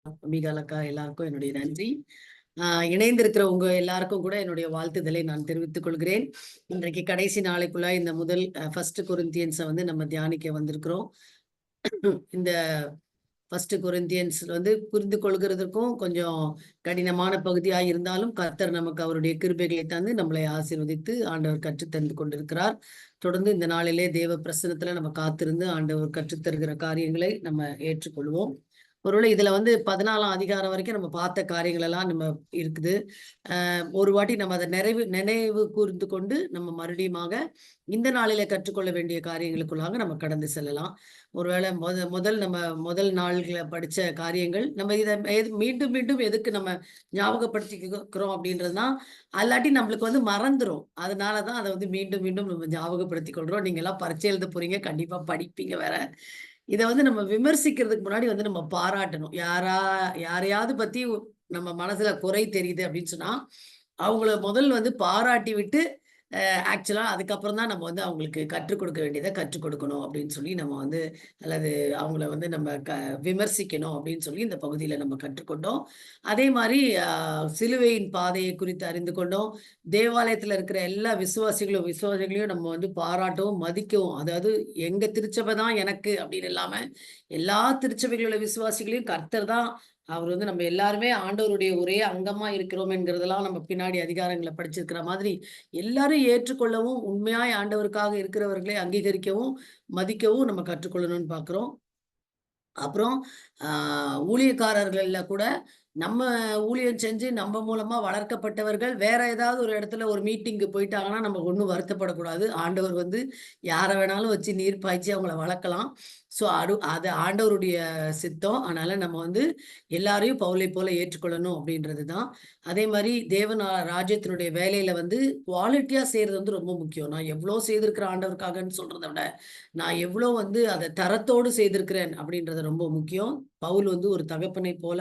மீகாலக்கா எல்லாருக்கும் என்னுடைய நன்றி. இணைந்திருக்கிற உங்க எல்லாருக்கும் கூட என்னுடைய வாழ்த்துதலை நான் தெரிவித்துக் கொள்கிறேன். இன்றைக்கு கடைசி நாளைக்குள்ள இந்த முதல் ஃபர்ஸ்ட் கொரிந்தியன்ஸை வந்து நம்ம தியானிக்க வந்திருக்கிறோம். இந்த ஃபர்ஸ்ட் கொரிந்தியன்ஸ் வந்து புரிந்து கொள்கிறதுக்கும் கொஞ்சம் கடினமான பகுதியாக இருந்தாலும் கர்த்தர் நமக்கு அவருடைய கிருபைகளை தந்து நம்மளை ஆசீர்வதித்து ஆண்டவர் கற்றுத்தந்து கொண்டிருக்கிறார். தொடர்ந்து இந்த நாளிலே தேவ பிரசனத்துல நம்ம காத்திருந்து ஆண்டவர் கற்றுத்தருகிற காரியங்களை நம்ம ஏற்றுக்கொள்வோம். ஒருவேளை இதுல வந்து 14ஆம் அதிகாரம் வரைக்கும் நம்ம பார்த்த காரியங்கள் எல்லாம் நம்ம இருக்குது. ஒரு வாட்டி நம்ம அதை நினைவு கூர்ந்து கொண்டு நம்ம மறுபடியுமாக இந்த நாளில கற்றுக்கொள்ள வேண்டிய காரியங்களுக்குள்ளாக நம்ம கடந்து செல்லலாம். ஒருவேளை முதல் நாள்களை படிச்ச காரியங்கள் நம்ம இதை மீண்டும் மீண்டும் எதுக்கு நம்ம ஞாபகப்படுத்திக்கிறோம் அப்படின்றதுனா, அல்லாட்டி நம்மளுக்கு வந்து மறந்துரும். அதனாலதான் அதை வந்து மீண்டும் மீண்டும் நம்ம ஞாபகப்படுத்திக் கொள்றோம். நீங்க எல்லாம் பரீட்சை எழுத போறீங்க, கண்டிப்பா படிப்பீங்க வேற. இத வந்து நம்ம விமர்சிக்கிறதுக்கு முன்னாடி வந்து நம்ம பாராட்டணும். யாரையாவது பத்தி நம்ம மனசுல குறை தெரியுது அப்படின்னு சொன்னா, அவங்கள முதல் வந்து பாராட்டி விட்டு, ஆக்சுவலா அதுக்கப்புறம் தான் நம்ம வந்து அவங்களுக்கு கற்றுக் கொடுக்க வேண்டியத கற்றுக் கொடுக்கணும் அப்படின்னு சொல்லி நம்ம வந்து அல்லது அவங்கள வந்து நம்ம விமர்சிக்கணும் அப்படின்னு சொல்லி இந்த பகுதியில நம்ம கற்றுக்கொண்டோம். அதே மாரி சிலுவையின் பாதையை குறித்து அறிந்து கொண்டோம். தேவாலயத்துல இருக்கிற எல்லா விசுவாசிகளையும் நம்ம வந்து பாராட்டவும், மதிக்கவும், அதாவது எங்க திருச்சபை தான் எனக்கு அப்படின்னு இல்லாம, எல்லா திருச்சபைகளோட விசுவாசிகளையும் கர்த்தர் தான் அவர் வந்து நம்ம எல்லாருமே ஆண்டவருடைய ஒரே அங்கமா இருக்கிறோம் என்கிறதெல்லாம் நம்ம பின்னாடி அதிகாரங்கள படிச்சிருக்கிற மாதிரி, எல்லாரும் ஏற்றுக்கொள்ளவும், உண்மையாய் ஆண்டவருக்காக இருக்கிறவர்களை அங்கீகரிக்கவும், மதிக்கவும் நம்ம கற்றுக்கொள்ளணும்னு பார்க்கிறோம். அப்புறம் ஆ ஊழியக்காரர்கள்ல கூட நம்ம ஊழியம் செஞ்சு நம்ம மூலமா வளர்க்கப்பட்டவர்கள் வேற ஏதாவது ஒரு இடத்துல ஒரு மீட்டிங்க்கு போயிட்டாங்கன்னா, நம்ம ஒண்ணும் வருத்தப்படக்கூடாது. ஆண்டவர் வந்து யார வேணாலும் வச்சு நீர் பாய்ச்சி அவங்கள வளர்க்கலாம். ஸோ அது ஆண்டவருடைய சித்தம். அதனால நம்ம வந்து எல்லாரையும் பவுலைப் போல ஏற்றுக்கொள்ளணும் அப்படின்றது தான். அதே மாரி தேவன் ராஜ்யத்தினுடைய வேலையில வந்து குவாலிட்டியா செய்றது வந்து ரொம்ப முக்கியம். நான் எவ்ளோ செய்திருக்கிறேன் ஆண்டவருக்காகன்னு சொல்றத விட, நான் எவ்ளோ வந்து அத தரத்தோடு செய்திருக்கிறேன் அப்படின்றது ரொம்ப முக்கியம். பவுல் வந்து ஒரு தகப்பனைப் போல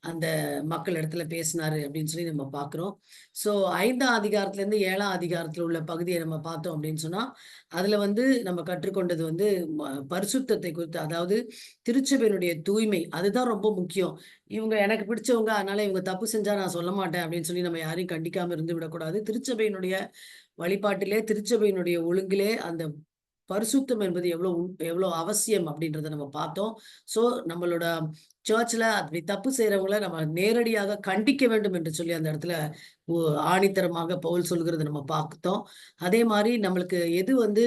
அந்த மக்கள் இடத்துல பேசினாரு அப்படின்னு சொல்லி நம்ம பார்க்கிறோம். ஸோ 5ஆம் அதிகாரத்திலேருந்து 7ஆம் அதிகாரத்துல உள்ள பகுதியை நம்ம பார்த்தோம் அப்படின்னு சொன்னா, அதுல வந்து நம்ம கற்றுக்கொண்டது வந்து பரிசுத்தத்தை குறித்து, அதாவது திருச்சபையினுடைய தூய்மை. அதுதான் ரொம்ப முக்கியம். இவங்க எனக்கு பிடிச்சவங்க, அதனால இவங்க தப்பு செஞ்சா நான் சொல்ல மாட்டேன் அப்படின்னு சொல்லி நம்ம யாரையும் கண்டிக்காம இருந்து விடக்கூடாது. திருச்சபையினுடைய வழிபாட்டிலே, திருச்சபையினுடைய ஒழுங்கிலே அந்த பரிசுத்தம் என்பது எவ்வளோ அவசியம் அப்படின்றத நம்ம பார்த்தோம். ஸோ நம்மளோட சர்ச்ல அப்படி தப்பு செய்றவங்கள நம்ம நேரடியாக கண்டிக்க வேண்டும் என்று சொல்லி அந்த இடத்துல ஒ ஆணித்தரமாக பவுல் சொல்கிறத நம்ம பார்த்தோம். அதே மாரி நம்மளுக்கு எது வந்து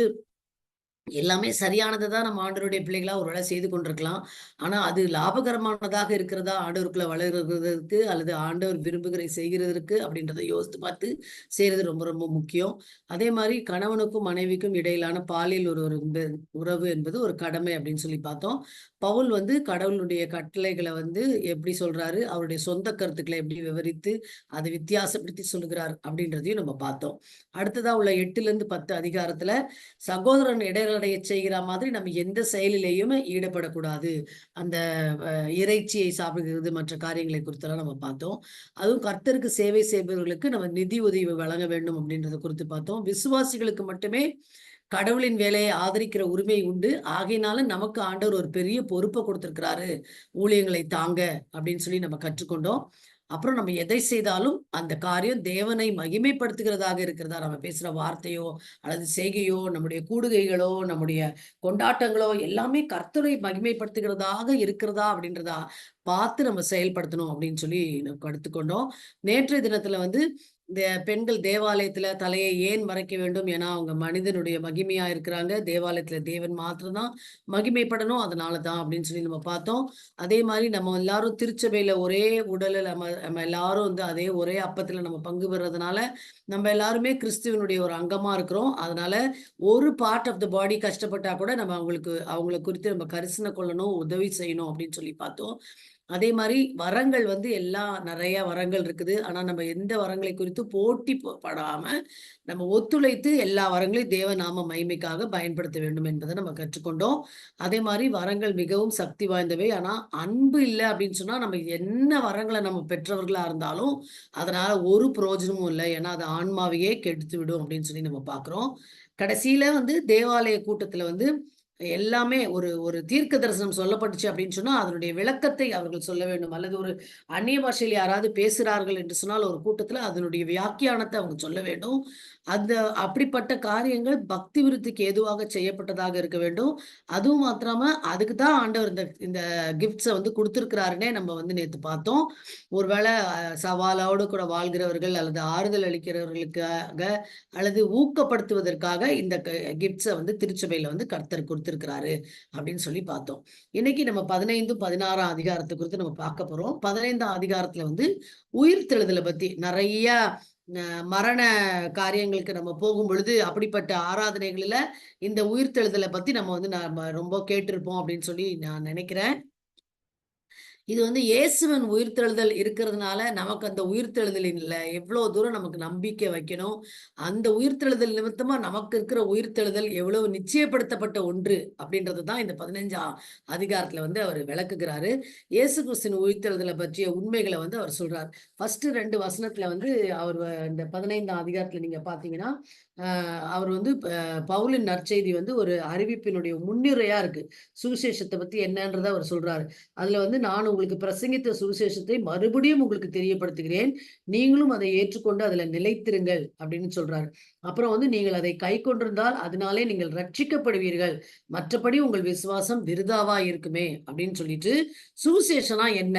எல்லாமே சரியானது தான் நம்ம ஆண்டவருடைய பிள்ளைகளா ஒரு வேளை செய்து கொண்டிருக்கலாம். ஆனா, அது லாபகரமானதாக இருக்கிறதா ஆண்டவருக்குள்ள வளருகிறதற்கு அல்லது ஆண்டவர் விரும்புகிற செய்கிறதற்கு அப்படின்றத யோசித்து பார்த்து செய்றது ரொம்ப ரொம்ப முக்கியம். அதே மாரி கணவனுக்கும் மனைவிக்கும் இடையிலான பாலியல் ஒரு உறவு என்பது ஒரு கடமை அப்படின்னு சொல்லி பார்த்தோம். பவுல் வந்து கடவுளுடைய கட்டளைகள வந்து எப்படி சொல்றாரு, அவருடைய சொந்த கருத்துக்கள எப்படி விவரித்து, அதை வித்தியாசப்படுத்தி சொல்லுகிறார் அப்படின்றதையும் நம்ம பார்த்தோம். அடுத்ததா உள்ள 8லிருந்து 10 அதிகாரத்துல சகோதரன் இடரடையச் செய்கிற மாதிரி நம்ம எந்த செயலிலேயுமே ஈடுபடக்கூடாது. அந்த இறைச்சியை சாப்பிடுகிறது, மற்ற காரியங்களை குறித்தெல்லாம் நம்ம பார்த்தோம். அதுவும் கர்த்தருக்கு சேவை செய்பவர்களுக்கு நம்ம நிதி உதவி வழங்க வேண்டும் அப்படின்றத குறித்து பார்த்தோம். விசுவாசிகளுக்கு மட்டுமே கடவுளின் வேலையை ஆதரிக்கிற உரிமை உண்டு. ஆகையினால நமக்கு ஆண்டவர் ஒரு பெரிய பொறுப்ப குடுத்திருக்கிறாரு. ஊழியங்களை தாங்க அப்படின்னு சொல்லி நம்ம கற்றுக்கொண்டோம். அப்புறம் நம்ம எதை செய்தாலும் அந்த காரியம் தேவனை மகிமைப்படுத்துகிறதாக இருக்கிறதா, நம்ம பேசுற வார்த்தையோ அல்லது செய்கையோ, நம்முடைய கூடுகைகளோ, நம்முடைய கொண்டாட்டங்களோ எல்லாமே கர்த்தரை மகிமைப்படுத்துகிறதாக இருக்கிறதா அப்படின்றதா பார்த்து நம்ம செயல்படுத்தணும் அப்படின்னு சொல்லி நம்ம கற்றுக்கொண்டோம். நேற்றைய தினத்துல வந்து இந்த பெண்கள் தேவாலயத்துல தலையை ஏன் மறைக்க வேண்டும்? ஏன்னா, அவங்க மனிதனுடைய மகிமையா இருக்கிறாங்க. தேவாலயத்துல தேவன் மாத்திரம் தான் மகிமைப்படணும். அதனால தான் அப்படின்னு சொல்லி நம்ம பார்த்தோம். அதே மாரி நம்ம எல்லாரும் திருச்சபையில ஒரே உடல்ல நம்ம நம்ம எல்லாரும் வந்து அதே ஒரே அப்பத்துல நம்ம பங்கு பெறுறதுனால, நம்ம எல்லாருமே கிறிஸ்துவனுடைய ஒரு அங்கமா இருக்கிறோம். அதனால ஒரு பார்ட் ஆஃப் த பாடி கஷ்டப்பட்டா கூட நம்ம அவங்கள குறித்து நம்ம கரிசனை கொள்ளணும், உதவி செய்யணும் அப்படின்னு சொல்லி பார்த்தோம். அதே மாரி வரங்கள் வந்து எல்லாம் நெறைய வரங்கள் இருக்குது. ஆனா நம்ம எந்த வரங்களை குறித்து போட்டி படாம, நம்ம ஒத்துழைத்து எல்லா வரங்களையும் தேவ நாம மகிமைக்காக பயன்படுத்த வேண்டும் என்பத நம்ம கற்றுக்கொண்டோம். அதே மாரி வரங்கள் மிகவும் சக்தி வாய்ந்தவை. ஆனா அன்பு இல்ல அப்படின்னு சொன்னா, நம்ம என்ன வரங்கள நம்ம பெற்றவர்களா இருந்தாலும், அதனால ஒரு பிரயோஜனமும் இல்ல. ஏன்னா அது ஆன்மாவையே கெடுத்துவிடும் அப்படின்னு சொல்லி நம்ம பார்க்கிறோம். கடைசியில வந்து தேவாலய கூட்டத்துல வந்து எல்லாமே ஒரு ஒரு தீர்க்க தரிசனம் சொல்லப்பட்டுச்சு அப்படின்னு சொன்னா அதனுடைய விளக்கத்தை அவர்கள் சொல்ல வேண்டும். அல்லது ஒரு அந்நிய பாஷையில் யாராவது பேசுகிறார்கள் என்று சொன்னால் ஒரு கூட்டத்துல அதனுடைய வியாக்கியானத்தை அவங்க சொல்ல வேண்டும். அந்த அப்படிப்பட்ட காரியங்கள் பக்தி விருத்திக்கு ஏதுவாக செய்யப்பட்டதாக இருக்க வேண்டும். அதுவும் மாத்திராம அதுக்கு தான் ஆண்டவர் இந்த இந்த கிஃப்ட்ஸ வந்து குடுத்திருக்கிறாருன்னே நம்ம வந்து நேத்து பார்த்தோம். ஒருவேளை சவாலோடு கூட வாழ்கிறவர்கள் அல்லது ஆறுதல் அளிக்கிறவர்களுக்காக அல்லது ஊக்கப்படுத்துவதற்காக இந்த கிஃப்ட்ஸ வந்து திருச்சபையில வந்து கர்த்தர் குடுத்திருக்கிறாரு அப்படின்னு சொல்லி பார்த்தோம். இன்னைக்கு நம்ம 15, 16ஆம் அதிகாரத்தை குறித்து நம்ம பார்க்க போறோம். 15ஆம் அதிகாரத்துல வந்து உயிர்த்தெழுதலை பத்தி நிறைய மரண காரியங்களுக்கு நம்ம போகும் பொழுது அப்படிப்பட்ட ஆராதனைகளில இந்த உயிர்த்தெழுதலை பத்தி நம்ம வந்து நாம ரொம்ப கேட்டிருப்போம் அப்படின்னு சொல்லி நான் நினைக்கிறேன். இது வந்து இயேசுவின் உயிர்த்தெழுதல் இருக்கிறதுனால, நமக்கு அந்த உயிர்த்தெழுதலின்ல எவ்வளோ தூரம் நமக்கு நம்பிக்கை வைக்கணும். அந்த உயிர்த்தெழுதல் நிமித்தமா நமக்கு இருக்கிற உயிர்த்தெழுதல் எவ்வளவு நிச்சயப்படுத்தப்பட்ட ஒன்று அப்படின்றது தான் இந்த 15ஆம் அதிகாரத்துல வந்து அவர் விளக்குகிறாரு. இயேசு கிறிஸ்துவின் உயிர்த்தெழுதலை பற்றிய உண்மைகளை வந்து அவர் சொல்றார். ஃபர்ஸ்ட் 2 வசனத்துல வந்து அவர் இந்த 15ஆம் அதிகாரத்துல நீங்க பார்த்தீங்கன்னா, அவர் வந்து பவுலின் நற்செய்தி வந்து ஒரு அறிவிப்பினுடைய முன்னுரையா இருக்கு. சுவிசேஷத்தை பத்தி என்னன்றத அவர் சொல்றாரு. அதுல வந்து நான் உங்களுக்கு பிரசங்கித்த சுவிசேஷத்தை மறுபடியும் உங்களுக்கு தெரியப்படுத்துகிறேன். நீங்களும் அதை ஏற்றுக்கொண்டு அதுல நிலைத்திருங்கள் அப்படின்னு சொல்றாரு. அப்புறம் வந்து நீங்கள் அதை கைக்கொண்டிருந்தால் அதனாலே நீங்கள் ரட்சிக்கப்படுவீர்கள். மற்றபடி உங்கள் விசுவாசம் விருதாவா இருக்குமே அப்படின்னு சொல்லிட்டு சுவிசேஷனா என்ன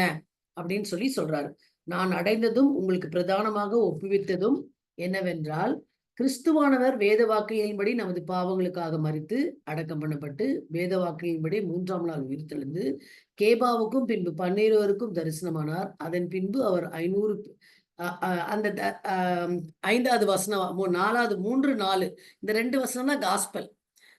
அப்படின்னு சொல்லி சொல்றாரு. நான் அடைந்ததும் உங்களுக்கு பிரதானமாக ஒப்புவித்ததும் என்னவென்றால் கிறிஸ்துவானவர் வேத வாக்கியின்படி நமது பாவங்களுக்காக மரித்து அடக்கம் பண்ணப்பட்டு வேத வாக்கியின்படி 3ஆம் நாள் உயிர்த்தெழுந்து கேபாவுக்கும் பின்பு 12 தரிசனமானார். அதன் பின்பு அவர் 500 அந்த 5வது வசனம் 4வது 3, 4 இந்த 2 வசனம் தான் காஸ்பல்.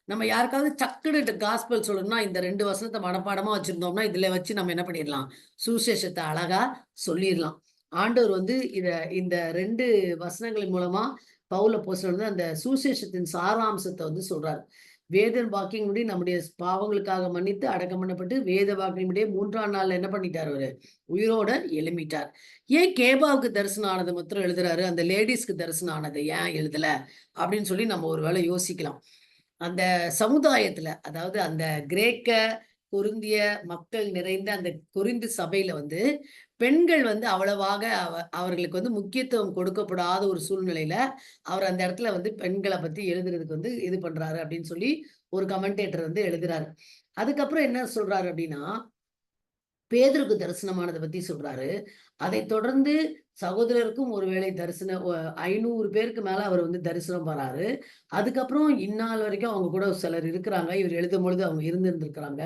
நம்ம யாருக்காவது சக்குன்னு காஸ்பல் சொல்லணும்னா இந்த 2 வசனத்தை மனப்பாடமா வச்சிருந்தோம்னா இதுல வச்சு நம்ம என்ன பண்ணிடலாம், சுவிசேஷத்தை அழகா சொல்லிடலாம். ஆண்டவர் வந்து இந்த 2 வசனங்களின் மூலமா பவுல் அப்போஸ்தலன் வந்து அந்த சுவிசேஷத்தின் சாராம்சத்தை வந்து சொல்றாரு. வேத வாக்கின்படி நம்முடைய பாவங்களுக்காக மன்னித்து அடக்கம் பண்ணப்பட்டு வேத வாக்கின்படியே 3ஆம் நாள்ல என்ன பண்ணிட்டார் அவரு, உயிரோட எழும்பிட்டார். ஏன் கேபாவுக்கு தரிசனம் ஆனது மாத்திரம் எழுதுறாரு, அந்த லேடிஸ்க்கு தரிசனம் ஆனது ஏன் எழுதல அப்படின்னு சொல்லி நம்ம ஒரு வேளை யோசிக்கலாம். அந்த சமுதாயத்துல அதாவது அந்த கிரேக்க கொரிந்திய மக்கள் நிறைந்த அந்த கொரிந்து சபையில வந்து பெண்கள் வந்து அவ்வளவாக அவர்களுக்கு வந்து முக்கியத்துவம் கொடுக்கப்படாத ஒரு சூழ்நிலையில அவர் அந்த இடத்துல வந்து பெண்களை பத்தி எழுதுறதுக்கு வந்து இது பண்றாரு அப்படின்னு சொல்லி ஒரு கமெண்டேட்டர் வந்து எழுதுறாரு. அதுக்கப்புறம் என்ன சொல்றாரு அப்படின்னா, பேதுருக்கு தரிசனமானதை பத்தி சொல்றாரு. அதைத் தொடர்ந்து சகோதரருக்கும் ஒருவேளை தரிசனம் 500 பேருக்கு மேல அவர் வந்து தரிசனம் வராரு. அதுக்கப்புறம் இந்நாள் வரைக்கும் அவங்க கூட சிலர் இருக்கிறாங்க. இவர் எழுதும்பொழுது அவங்க இருந்திருந்திருக்கிறாங்க.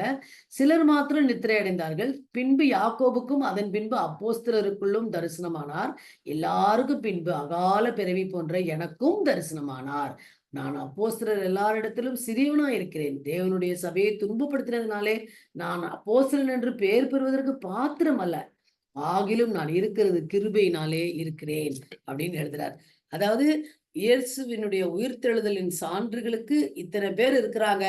சிலர் மாத்திரம் நித்திரை அடைந்தார்கள். பின்பு யாக்கோபுக்கும் அதன் பின்பு அப்போஸ்தலருக்குள்ளும் தரிசனமானார். எல்லாருக்கும் பின்பு அகால பிறவி போன்ற எனக்கும் தரிசனமானார். நான் அப்போஸ்தலர் எல்லாரிடத்திலும் சிறியவனா இருக்கிறேன். தேவனுடைய சபையை துன்பப்படுத்தினதுனாலே நான் அப்போஸ்தலன் என்று பெயர் பெறுவதற்கு பாத்திரம் அல்ல. ஆகிலும் நான் இருக்கிறது கிருபையினாலே இருக்கிறேன் அப்படின்னு எழுதுறார். அதாவது இயேசுவினுடைய உயிர்த்தெழுதலின் சான்றுகளுக்கு இத்தனை பேர் இருக்கிறாங்க.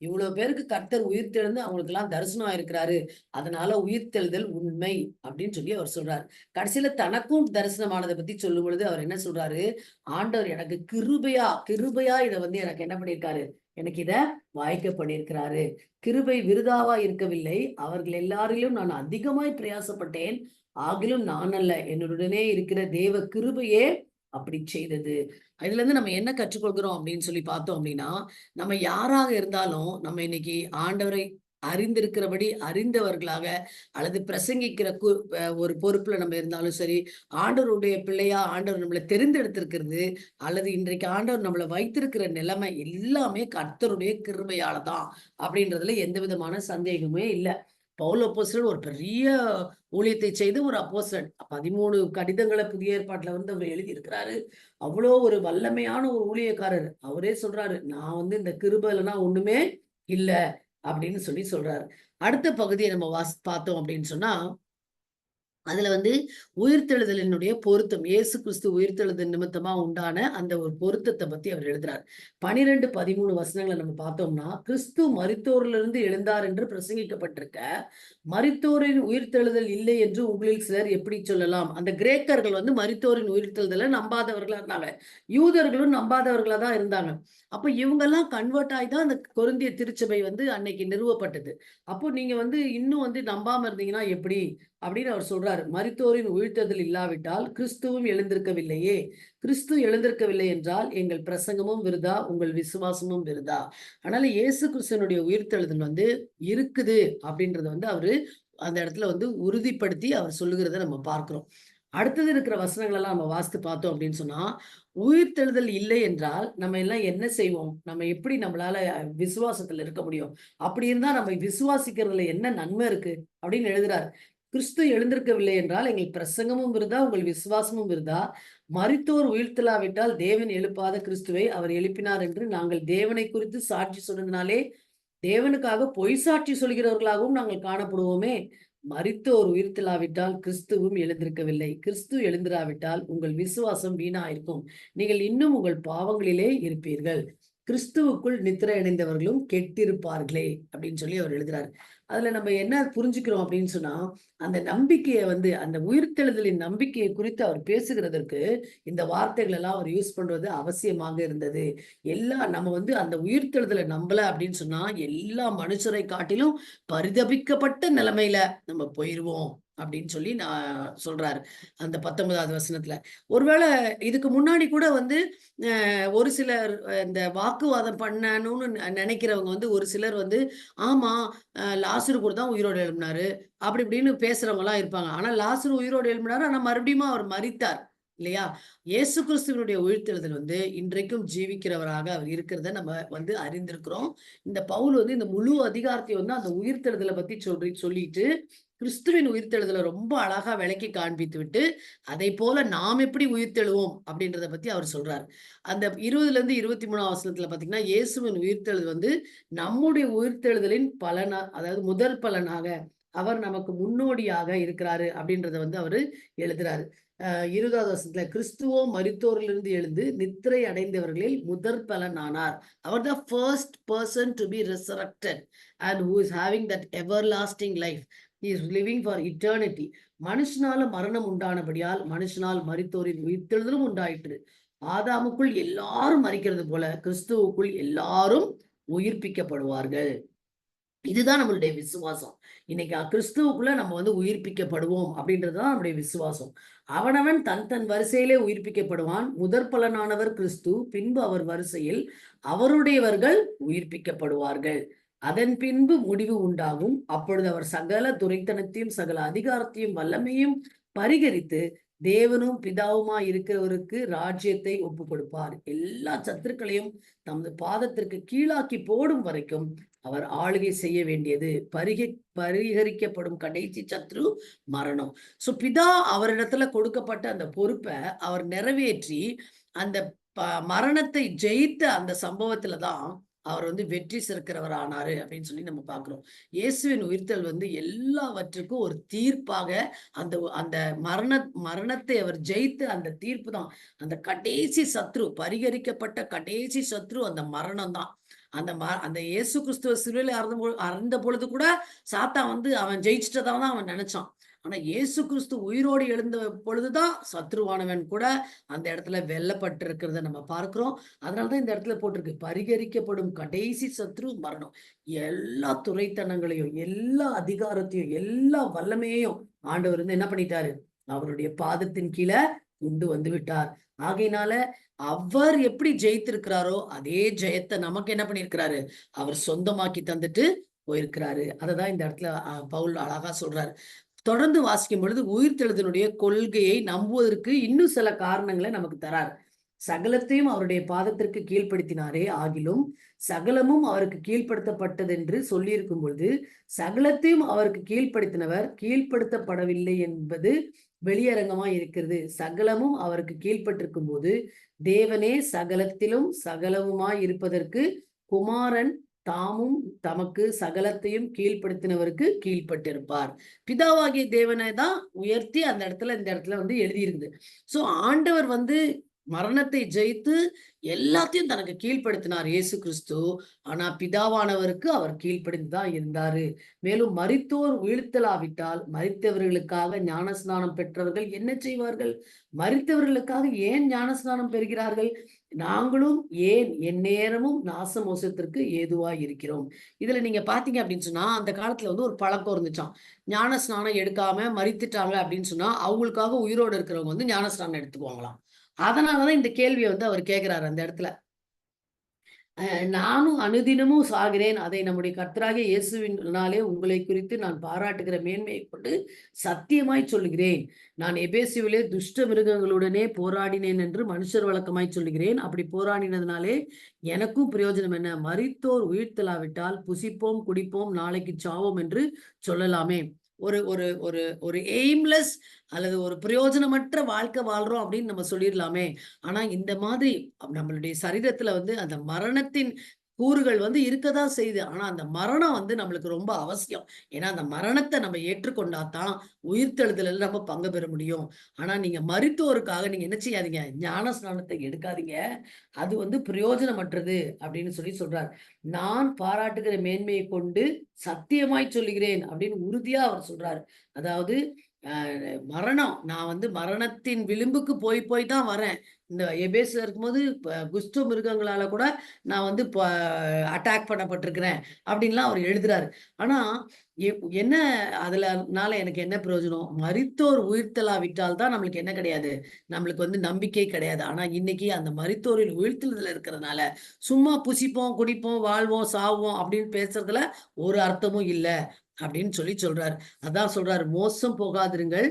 இவ்வளவு பேருக்கு கர்த்தர் உயிர்த்தெழுந்து அவங்களுக்கு எல்லாம் தரிசனம் ஆயிருக்கிறாரு. அதனால உயிர்த்தெழுதல் உண்மை அப்படின்னு சொல்லி அவர் சொல்றாரு. கடைசியில தனக்கும் தரிசனமானதை பத்தி சொல்லும் பொழுது அவர் என்ன சொல்றாரு, ஆண்டவர் எனக்கு கிருபையா கிருபையா இதை வந்து எனக்கு என்ன பண்ணியிருக்காரு, எனக்கு இத வாய்க்க பண்ணியிருக்கிறாரு. கிருபை விருதாவா இருக்கவில்லை. அவர்கள் எல்லாரிலும் நான் அதிகமாய் பிரயாசப்பட்டேன். ஆகிலும் நான் அல்ல, என்னுடனே இருக்கிற தேவ கிருபையே அப்படி செய்தது. இதுல இருந்து நம்ம என்ன கற்றுக்கொள்கிறோம் அப்படின்னு சொல்லி பார்த்தோம் அப்படின்னா, நம்ம யாராக இருந்தாலும் நம்ம இன்னைக்கு ஆண்டவரை அறிந்திருக்கிறபடி அறிந்தவர்களாக அல்லது பிரசங்கிக்கிற ஒரு பொறுப்புல நம்ம இருந்தாலும் சரி, ஆண்டவருடைய பிள்ளையா ஆண்டவர் நம்மளை தெரிந்தெடுத்திருக்கிறது அல்லது இன்றைக்கு ஆண்டவர் நம்மளை வைத்திருக்கிற நிலைமை எல்லாமே கர்த்தருடைய கிருபையால தான் அப்படின்றதுல எந்த விதமான சந்தேகமே இல்லை. பவுல் அப்போஸ்தலன் ஒரு பெரிய ஊழியத்தை செய்து ஒரு அப்போஸ்தலன் 13 கடிதங்களை புதிய ஏற்பாட்டுல வந்து அவர் எழுதியிருக்கிறாரு. அவ்வளோ ஒரு வல்லமையான ஒரு ஊழியக்காரர். அவரே சொல்றாரு, நான் வந்து இந்த கிருபை இல்லைன்னா ஒண்ணுமே இல்ல அப்படின்னு சொல்லி சொல்றாரு. அடுத்த பகுதியை நம்ம பார்த்தோம் அப்படின்னு சொன்னா அதுல வந்து உயிர்த்தெழுதலினுடைய பொருத்தம், இயேசு கிறிஸ்து உயிர்த்தெழுதல் நிமித்தமா உண்டான அந்த ஒரு பொருத்தத்தை பத்தி அவர் எழுதுறார். 12, 13 வசனங்களை நம்ம பார்த்தோம்னா, கிறிஸ்து மரித்தோரிலிருந்து எழுந்தார் என்று பிரசங்கிக்கப்பட்டிருக்க, மரித்தோரின் உயிர்த்தெழுதல் இல்லை என்று உங்களில் சிலர் எப்படி சொல்லலாம்? அந்த கிரேக்கர்கள் வந்து மரித்தோரின் உயிர்த்தெழுதலை நம்பாதவர்களா இருந்தாங்க. யூதர்களும் நம்பாதவர்களா தான் இருந்தாங்க. அப்ப இவங்கெல்லாம் கன்வெர்ட் ஆகி தான் அந்த கொரிந்திய திருச்சபை வந்து அன்னைக்கு நிறுவப்பட்டது. அப்போ நீங்க வந்து இன்னும் வந்து நம்பாம இருந்தீங்கன்னா எப்படி? அப்படின்னு அவர் சொல்றாரு. மரித்தோரின் உயிர்த்தெழுதல் இல்லாவிட்டால் கிறிஸ்துவும் எழுந்திருக்கவில்லையே. கிறிஸ்து எழுந்திருக்கவில்லை என்றால் எங்கள் பிரசங்கமும் விருதா, உங்கள் விசுவாசமும் விருதா. அதனால இயேசு கிறிஸ்துவினுடைய உயிர்த்தெழுதல் வந்து இருக்குது அப்படின்றத வந்து அவரு அந்த இடத்துல வந்து உறுதிப்படுத்தி அவர் சொல்லுகிறத நம்ம பார்க்கிறோம். அடுத்தது இருக்கிற வசனங்கள் எல்லாம் நம்ம வாசித்து பார்த்தோம் அப்படின்னு சொன்னா, உயிர்த்தெழுதல் இல்லை என்றால் நம்ம எல்லாம் என்ன செய்வோம்? நம்ம எப்படி நம்மளால விசுவாசத்துல இருக்க முடியும்? அப்படி இருந்தா நம்ம விசுவாசிக்கிறதுல என்ன நன்மை இருக்கு? அப்படின்னு எழுதுறாரு. கிறிஸ்து எழுந்திருக்கவில்லை என்றால் எங்கள் பிரசங்கமும் விருதா, உங்கள் விசுவாசமும் விருதா. மரித்தோர் உயிர்த்தெழாவிட்டால் தேவன் எழுப்பாத கிறிஸ்துவை அவர் எழுப்பினார் என்று நாங்கள் தேவனை குறித்து சாட்சி சொன்னதினாலே, தேவனுக்காக பொய் சாட்சி சொல்கிறவர்களாகவும் நாங்கள் காணப்படுவோமே. மரித்தோர் உயிர்த்தெழாவிட்டால் கிறிஸ்துவும் எழுந்திருக்கவில்லை. கிறிஸ்து எழுந்திராவிட்டால் உங்கள் விசுவாசம் வீணாயிருக்கும். நீங்கள் இன்னும் உங்கள் பாவங்களிலே இருப்பீர்கள். கிறிஸ்துவுக்குள் நித்திரை அடைந்தவர்களும் கெட்டிருப்பார்களே அப்படின்னு சொல்லி அவர் எழுதுறாரு. அதுல நம்ம என்ன புரிஞ்சுக்கிறோம் அப்படின்னு சொன்னா, அந்த நம்பிக்கைய வந்து அந்த உயிர்த்தெழுதலின் நம்பிக்கையை குறித்து அவர் பேசுகிறதற்கு இந்த வார்த்தைகள் எல்லாம் அவர் யூஸ் பண்றது அவசியமாக இருந்தது. நம்ம வந்து அந்த உயிர்த்தெழுதலை நம்பல அப்படின்னு சொன்னா, எல்லா மனுஷரை காட்டிலும் பரிதபிக்கப்பட்ட நிலைமையில நம்ம போயிருவோம் அப்படின்னு சொல்லி நான் சொல்றாரு. அந்த 19வது வசனத்துல. ஒருவேளை இதுக்கு முன்னாடி கூட வந்து ஒரு சிலர் இந்த வாக்குவாதம் பண்ணணும்னு நினைக்கிறவங்க வந்து ஒரு சிலர் வந்து, ஆமா லாசரு கூட தான் உயிரோடு எழும்பினாரு. அப்படி இப்படின்னு பேசுறவங்கலாம் இருப்பாங்க. ஆனா லாசரு உயிரோடு எழும்பினாரு. ஆனா மறுபடியும் அவர் மரித்தார். இல்லையா? இயேசு கிறிஸ்துவினுடைய உயிர்த்தெழுதல் வந்து இன்றைக்கும் ஜீவிக்கிறவராக அவர் இருக்கிறத நம்ம வந்து அறிந்திருக்கிறோம். இந்த பவுல் வந்து இந்த முழு அதிகாரத்தையும் வந்து அந்த உயிர்த்தெழுதலை பத்தி சொல்லிட்டு கிறிஸ்துவின் உயிர்த்தெழுதலை ரொம்ப அழகா விளக்கி காண்பித்து விட்டு, அதை போல நாம் எப்படி உயிர்த்தெழுவோம் அப்படின்றத பத்தி அவர் சொல்றாரு. அந்த 20ல இருந்து 23ஆம் வசனத்துல பாத்தீங்கன்னா, இயேசுவின் உயிர்த்தெழுதல் வந்து நம்முடைய உயிர்த்தெழுதலின் பலனா, அதாவது முதல் பலனாக அவர் நமக்கு முன்னோடியாக இருக்கிறாரு அப்படின்றத வந்து அவரு எழுதுறாரு. 20வது வசனத்துல கிறிஸ்துவோ மரித்தோரிலிருந்து எழுந்து நித்திரை அடைந்தவர்களில் முதற் பலனானார். அவர் தான் first person to be resurrected and who is having that everlasting life. He is living for eternity. மனுஷனால மரணம் உண்டானபடியால் மனுஷனால் மரித்தோரின் உயிர்த்தெழுதலும் உண்டாயிற்று. ஆதாமுக்குள் எல்லாரும் மரிக்கிறது போல கிறிஸ்துவுக்குள் எல்லாரும் உயிர்ப்பிக்கப்படுவார்கள். இதுதான் நம்மளுடைய விசுவாசம். இன்னைக்கு கிறிஸ்துவுக்குள்ள நம்ம வந்து உயிர்ப்பிக்கப்படுவோம் அப்படின்றதுதான் நம்முடைய விசுவாசம். அவனவன் தன் தன் வரிசையிலே உயிர்ப்பிக்கப்படுவான். முதற் பலனானவர் கிறிஸ்து, பின்பு அவர் வரிசையில் அவருடையவர்கள் உயிர்ப்பிக்கப்படுவார்கள். அதன் பின்பு முடிவு உண்டாகும். அப்பொழுது அவர் சகல துரைத்தனத்தையும் சகல அதிகாரத்தையும் வல்லமையும் பரிகரித்து தேவனும் பிதாவுமா இருக்கிறவருக்கு ராஜ்யத்தை ஒப்பு கொடுப்பார். எல்லா சத்துருக்களையும் தமது பாதத்திற்கு கீழாக்கி போடும் வரைக்கும் அவர் ஆளுகை செய்ய வேண்டியது. பரிகரிக்கப்படும் கடைசி சத்ரு மரணம். சோ பிதா அவரிடத்துல கொடுக்கப்பட்ட அந்த பொறுப்பை அவர் நிறைவேற்றி அந்த மரணத்தை ஜெயித்த அந்த சம்பவத்துலதான் அவர் வந்து வெற்றி சிறக்கிறவர் ஆனாரு அப்படின்னு சொல்லி நம்ம பார்க்கிறோம். இயேசுவின் உயிர்த்தல் வந்து எல்லாவற்றுக்கும் ஒரு தீர்ப்பாக அந்த அந்த மரணத்தை அவர் ஜெயித்த அந்த தீர்ப்பு தான். அந்த கடைசி சத்ரு, பரிகரிக்கப்பட்ட கடைசி சத்ரு அந்த மரணம் தான். அந்த இயேசு கிறிஸ்துவ சிலுவையில அறைந்த பொழுது கூட சாத்தான் வந்து அவன் ஜெயிச்சிட்டதா தான் அவன் நினைச்சான். ஆனா இயேசு கிறிஸ்து உயிரோடு எழுந்த பொழுதுதான் சத்ருவானவன் கூட அந்த இடத்துல வெல்லப்பட்டிருக்கிறத நம்ம பார்க்கிறோம். அதனாலதான் இந்த இடத்துல போட்டிருக்கு, பரிகரிக்கப்படும் கடைசி சத்ரு மரணம். எல்லா துரைத்தனங்களையும், எல்லா அதிகாரத்தையும், எல்லா வல்லமையையும் ஆண்டவர் வந்து என்ன பண்ணிட்டாரு? அவருடைய பாதத்தின் கீழே கொண்டு வந்து விட்டார். ஆகையினால அவர் எப்படி ஜெயித்திருக்கிறாரோ அதே ஜெயத்தை நமக்கு என்ன பண்ணிருக்கிறாரு? அவர் சொந்தமாக்கி தந்துட்டு போயிருக்கிறாரு. அததான் இந்த இடத்துல பவுல் அழகா சொல்றாரு. தொடர்ந்து வாசிக்கும் பொழுது உயிர்த்தெழுதலுடைய கொள்கையை நம்புவதற்கு இன்னும் சில காரணங்களை நமக்கு தரார். சகலத்தையும் அவருடைய பாதத்திற்கு கீழ்ப்படுத்தினாரே ஆகிலும் சகலமும் அவருக்கு கீழ்ப்படுத்தப்பட்டது என்று சொல்லியிருக்கும் பொழுது சகலத்தையும் அவருக்கு கீழ்ப்படுத்தினவர் கீழ்ப்படுத்தப்படவில்லை என்பது வெளியரங்கமா இருக்கிறது. சகலமும் அவருக்கு கீழ்ப்பட்டிருக்கும் போது தேவனே சகலத்திலும் சகலமுமாய் இருப்பதற்கு குமாரன் தாமும் தமக்கு சகலத்தையும் கீழ்ப்படுத்தினவருக்கு கீழ்ப்பட்டிருப்பார். பிதாவாகிய தேவனை தான் உயர்த்தி அந்த இடத்துல இந்த இடத்துல வந்து எழுதியிருக்குது. சோ ஆண்டவர் வந்து மரணத்தை ஜெயித்து எல்லாத்தையும் தனக்கு கீழ்ப்படுத்தினார் இயேசு கிறிஸ்து. ஆனா பிதாவானவருக்கு அவர் கீழ்ப்படிந்து தான் இருந்தாரு. மேலும் மரித்தோர் உயிர்த்தெழாவிட்டால் மரித்தவர்களுக்காக ஞானஸ்நானம் பெற்றவர்கள் என்ன செய்வார்கள்? மரித்தவர்களுக்காக ஏன் ஞானஸ்நானம் பெறுகிறார்கள்? நாங்களும் ஏன் எந்நேரமும் நாசமோசத்திற்கு ஏதுவாய் இருக்கிறோம். இதுல நீங்க பார்த்தீங்க அப்படின்னு சொன்னா, அந்த காலத்துல வந்து ஒரு பழக்கம் இருந்துச்சாம். ஞானஸ்நானம் எடுக்காம மரித்துட்டாங்க அப்படின்னு சொன்னா, அவங்களுக்காக உயிரோட இருக்கிறவங்க வந்து ஞானஸ்நானம் எடுத்துக்குவாங்களாம். அதனால தான் இந்த கேள்விய வந்து அவர் கேட்கிறாரு அந்த இடத்துல. நானும் அனுதினமும் சாகிறேன். அதை நம்முடைய கர்த்தராகிய இயேசுவினாலே உங்களைக் குறித்து நான் பாராட்டுகிற மேன்மையைக் கொண்டு சத்தியமாய் சொல்லுகிறேன். நான் எபேசுவிலே துஷ்ட மிருகங்களுடனே போராடினேன் என்று மனுஷர் வழக்கமாய் சொல்லுகிறேன். அப்படி போராடினதுனாலே எனக்கும் பிரயோஜனம் என்ன? மரித்தோர் உயிர்த்தெழாவிட்டால் புசிப்போம், குடிப்போம், நாளைக்குச் சாவோம் என்று சொல்லலாமே. ஒரு ஒரு ஒரு ஒரு எய்ம்லெஸ் அல்லது ஒரு பிரயோஜனமற்ற வாழ்க்கை வாழ்றோம் அப்படின்னு நம்ம சொல்லிடலாமே. ஆனா இந்த மாதிரி நம்மளுடைய சரீரத்துல வந்து அந்த மரணத்தின் கூறுகள் வந்து இருக்கதான் செய்யுது. ஆனா அந்த மரணம் வந்து நம்மளுக்கு ரொம்ப அவசியம். ஏன்னா அந்த மரணத்த நம்ம ஏற்றுக்கொண்டா தான் உயிர்த்தெழுதலில் நம்ம பங்கு பெற முடியும். ஆனா நீங்க மரித்தோருக்காக நீங்க என்ன செய்யாதீங்க? ஞான ஸ்நானத்தை எடுக்காதீங்க. அது வந்து பிரயோஜனமற்றது அப்படின்னு சொல்றார். நான் பாராட்டுகிற மேன்மையை கொண்டு சத்தியமாய் சொல்லுகிறேன் அப்படின்னு உறுதியா அவர் சொல்றாரு. அதாவது மரணம். நான் வந்து மரணத்தின் விளிம்புக்கு போய் போய் தான் வரேன். இந்த எபேசுல இருக்கும்போது குஷ்ட மிருகங்களால கூட நான் வந்து அட்டாக் பண்ணப்பட்டிருக்கிறேன். அப்படின்லாம் அவர் எழுதுறாரு. ஆனா என்ன அதுலனால எனக்கு என்ன பிரயோஜனம்? மரித்தோர் உயிர்த்தெழாவிட்டால் தான் நம்மளுக்கு என்ன கிடையாது? நம்மளுக்கு வந்து நம்பிக்கை கிடையாது. ஆனா இன்னைக்கு அந்த மரித்தோரில் உயிர்த்தெழுதல் இருக்கிறதுனால, சும்மா புசிப்போம், குடிப்போம், வாழ்வோம், சாவோம் அப்படின்னு பேசுறதுல ஒரு அர்த்தமும் இல்ல. அப்படின்னு சொல்றாரு. அதான் சொல்றாரு, மோசம் போகாதிருங்கள்.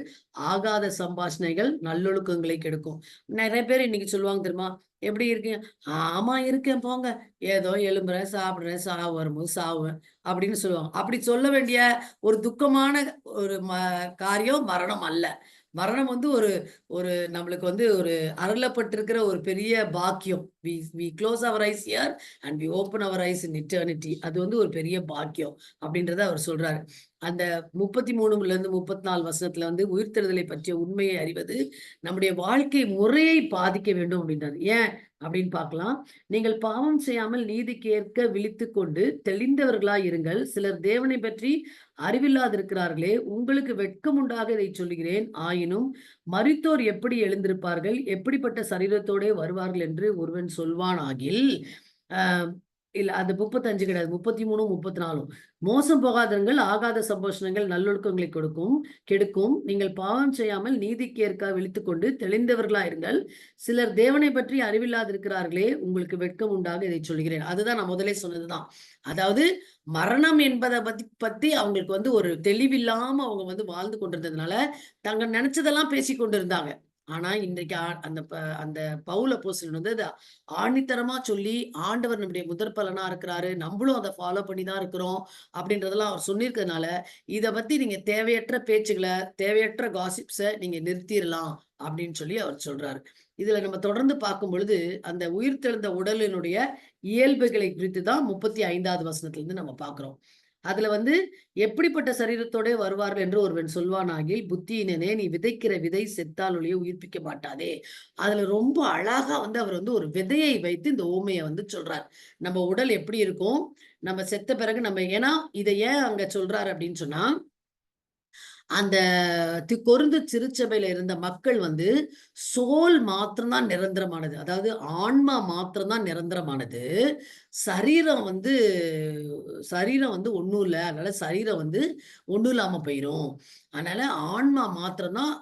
ஆகாத சம்பாஷணைகள் நல்லொழுக்கங்களை கெடுக்கும். நெறைய பேர் இன்னைக்கு சொல்லுவாங்க தெரியுமா? எப்படி இருக்கீங்க? ஆமா இருக்கேன் போங்க. ஏதோ எழும்புறேன், சாப்பிடுறேன், சாவு வரும்போது சாவுவேன். அப்படின்னு சொல்லுவாங்க. அப்படி சொல்ல வேண்டிய ஒரு துக்கமான ஒரு காரியம் மரணம் அல்ல. மரணம் வந்து ஒரு ஒரு நம்மளுக்கு வந்து ஒரு அருளப்பட்டிருக்கிற ஒரு பெரிய பாக்கியம். We close our eyes here and we open our eyes in eternity. அது வந்து ஒரு பெரிய பாக்கியம் அப்படின்றத அவர் சொல்றாரு. அந்த 33லேருந்து 34 வசனத்துல வந்து உயிர்த்தெழுதலை பற்றிய உண்மையை அறிவது நம்முடைய வாழ்க்கை முறையை பாதிக்க வேண்டும் அப்படின்றாரு. ஏன் அப்படின்னு பார்க்கலாம். நீங்கள் பாவம் செய்யாமல் நீதிக்கு ஏற்க விழித்துக்கொண்டு தெளிந்தவர்களாய் இருங்கள். சிலர் தேவனை பற்றி அறிவில்லாதிருக்கிறார்களே, உங்களுக்கு வெட்கம் உண்டாக இதை சொல்லுகிறேன். ஆயினும் மரித்தோர் எப்படி எழுந்திருப்பார்கள்? எப்படிப்பட்ட சரீரத்தோடே வருவார்கள் என்று ஒருவன் சொல்வானாகில், அ இல்ல அது 35 கிடையாது. 33, 34. மோசம் போகாதிருங்கள். ஆகாத சம்போஷணங்கள் நல்லொழுக்கங்களை கெடுக்கும். நீங்கள் பாவம் செய்யாமல் நீதிக்கு ஏற்க விழித்துக்கொண்டு தெளிந்தவர்களாயிருங்கள். சிலர் தேவனை பற்றி அறிவில்லாதிருக்கிறார்களே, உங்களுக்கு வெட்கம் உண்டாக இதை சொல்கிறேன். அதுதான் நான் முதலே சொன்னதுதான். அதாவது மரணம் என்பதை பத்தி அவங்களுக்கு வந்து ஒரு தெளிவில்லாம அவங்க வந்து வாழ்ந்து கொண்டிருந்ததுனால, தாங்க நினைச்சதெல்லாம் பேசிக் கொண்டிருந்தாங்க. ஆனா இன்றைக்கு அந்த பவுல் அப்போஸ்தலன் வந்து அத ஆணித்தரமா சொல்லி, ஆண்டவர் நம்முடைய முதற் பலனா இருக்கிறாரு. நம்மளும் அத ஃபாலோ பண்ணி தான் இருக்கிறோம். அப்படின்றதெல்லாம் அவர் சொல்லியிருக்கிறதுனால, இத பத்தி நீங்க தேவையற்ற பேச்சுகள, தேவையற்ற காசிப்ஸ நீங்க நிறுத்திறலாம் அப்படின்னு சொல்லி அவர் சொல்றாரு. இதுல நம்ம தொடர்ந்து பார்க்கும் பொழுது, அந்த உயிர்த்தெழுந்த உடலினுடைய இயல்புகளை குறித்து தான் 35வது வசனத்திலிருந்து நம்ம பார்க்கிறோம். அதுல வந்து எப்படிப்பட்ட சரீரத்தோடே வருவார்கள் என்று ஒருவன் சொல்வானாகில், புத்தியினனே நீ விதைக்கிற விதை செத்தால் ஒழிய உயிர்ப்பிக்க மாட்டாதே. அதுல ரொம்ப அழகா வந்து அவர் வந்து ஒரு விதையை வைத்து இந்த உவமைய வந்து சொல்றார். நம்ம உடல் எப்படி இருக்கும்? நம்ம செத்த பிறகு நம்ம ஏன்னா இத ஏன் அங்க சொல்றாரு அப்படின்னு சொன்னா, அந்த கொரிந்து திருச்சபையில இருந்த மக்கள் வந்து சோல் மாத்திரம் தான் நிரந்தரமானது. அதாவது ஆன்மா மாத்திரம் தான் நிரந்தரமானது. சரீரம் வந்து சரீரம் வந்து ஒண்ணும் இல்ல. அதனால சரீரம் வந்து ஒண்ணும் இல்லாம போயிரும். அதனால ஆன்மா மாத்திரம் தான்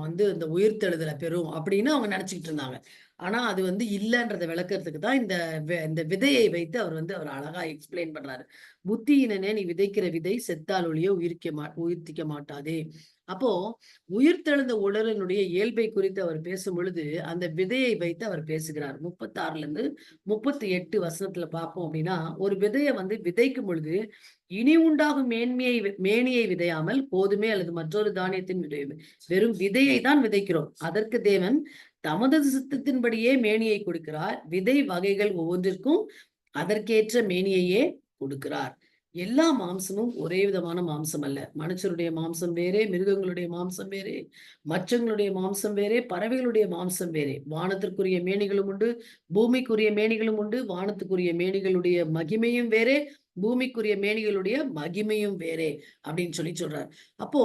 வந்து இந்த உயிர்த்தெழுதல பெறும் அப்படின்னு அவங்க நினைச்சுக்கிட்டு இருந்தாங்க. ஆனா அது வந்து இல்லன்றத விளக்கறதுக்கு தான் இந்த விதையை வைத்து அவர் அழகா எக்ஸ்பிளைன் பண்றாரு. புத்தியினனே நீ விதைக்கிற விதை செத்தால் ஒழிய உயிர்த்திக்க மாட்டாதே. அப்போ உயிர்த்தெழுந்த உடலினுடைய இயல்பை குறித்து அவர் பேசும் பொழுது, அந்த விதையை வைத்து அவர் பேசுகிறார். 36லேருந்து 38 வசனத்துல பார்ப்போம் அப்படின்னா, ஒரு விதைய வந்து விதைக்கும் பொழுது, இனி உண்டாகும் மேனியை விதையாமல், கோதுமை அல்லது மற்றொரு தானியத்தின் வெறும் விதையை தான் விதைக்கிறோம். அதற்கு தேவன் தமது சித்தத்தின்படியே மேனியை கொடுக்கிறார். விதை வகைகள் ஒவ்வொன்றிற்கும் அதற்கேற்ற மேனியையே கொடுக்கிறார். எல்லா மாம்சமும் ஒரே விதமான மாம்சம் அல்ல. மனுஷருடைய மாம்சம் வேறே, மிருகங்களுடைய மாம்சம் வேறே, மச்சங்களுடைய மாம்சம் வேறே, பறவைகளுடைய மாம்சம் வேறே. வானத்திற்குரிய மேனிகளும் உண்டு, பூமிக்குரிய மேனிகளும் உண்டு. வானத்துக்குரிய மேனிகளுடைய மகிமையும் வேறே, பூமிக்குரிய மேனிகளுடைய மகிமையும் வேறே அப்படின்னு சொல்றார். அப்போ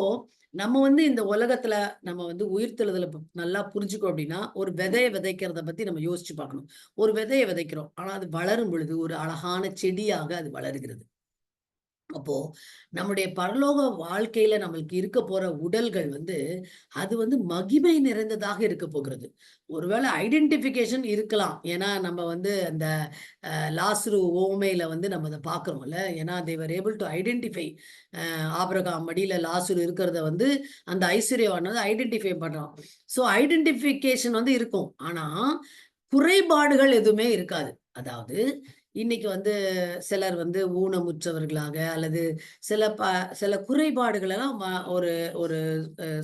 நம்ம இந்த உலகத்துல நம்ம உயிர்த்தெழுதலை நல்லா புரிஞ்சுக்கோ அப்படின்னா, ஒரு விதைய விதைக்கிறத பத்தி நம்ம யோசிச்சு பார்க்கணும். ஒரு விதைய விதைக்கிறோம். ஆனா அது வளரும் பொழுது ஒரு அழகான செடியாக அது வளருகிறது. அப்போ நம்முடைய பரலோக வாழ்க்கையில நம்மளுக்கு இருக்க போற உடல்கள் அது மகிமை நிறைந்ததாக இருக்க போகிறது. ஒருவேளை ஐடென்டிபிகேஷன் இருக்கலாம். ஏன்னா நம்ம அந்த லாசரு உவமையில நம்ம அதை பார்க்கிறோம்ல. ஏன்னா they were able to identify Abraham மடியில லாசரு இருக்கிறத அந்த ஐஸ்வர்யவான் ஐடென்டிஃபை பண்றான். ஸோ ஐடென்டிஃபிகேஷன் இருக்கும். ஆனா குறைபாடுகள் எதுவுமே இருக்காது. அதாவது இன்னைக்கு சிலர் ஊனமுற்றவர்களாக அல்லது சில குறைபாடுகள் எல்லாம் ஒரு ஒரு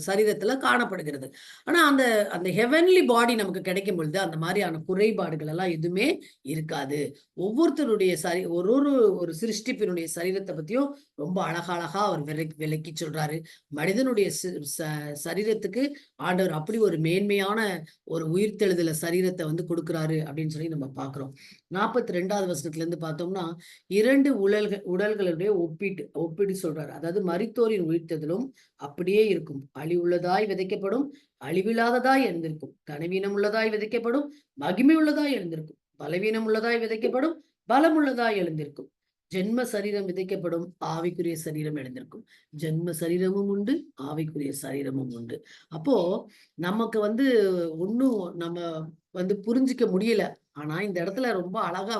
சரீரத்துல காணப்படுகிறது. ஆனா அந்த அந்த ஹெவன்லி பாடி நமக்கு கிடைக்கும் பொழுது அந்த மாதிரியான குறைபாடுகள் எல்லாம் எதுவுமே இருக்காது. ஒவ்வொருத்தருடைய ஒரு சிருஷ்டிப்பினுடைய சரீரத்தை பத்தியும் ரொம்ப அழகா அவர் விளக்கி சொல்றாரு. மனிதனுடைய சரீரத்துக்கு ஆண்டவர் அப்படி ஒரு மேன்மையான ஒரு உயிர்த்தெழுதல சரீரத்தை கொடுக்கிறாரு அப்படின்னு சொல்லி நம்ம பார்க்கிறோம். 42வது வசனத்துல இருந்து பார்த்தோம்னா 2 உடல்களுடைய ஒப்பிட்டு சொல்றாரு. அதாவது மரித்தோரின் உயிர்த்தெழுதலும் அப்படியே இருக்கும். அழிவுள்ளதாய் விதைக்கப்படும், அழிவில்லாததாய் எழுந்திருக்கும். கனவீனம் உள்ளதாய் விதைக்கப்படும், மகிமை உள்ளதாய் எழுந்திருக்கும். பலவீனம் உள்ளதாய் விதைக்கப்படும், பலம் உள்ளதாய் எழுந்திருக்கும். ஜென்ம சரீரம் விதைக்கப்படும், ஆவிக்குரிய சரீரம் எழுந்திருக்கும். ஜென்ம சரீரமும் உண்டு, ஆவிக்குரிய சரீரமும் உண்டு. அப்போ நமக்கு ஒன்னும் நம்ம புரிஞ்சிக்க முடியல. ஆனா இந்த இடத்துல ரொம்ப அழகா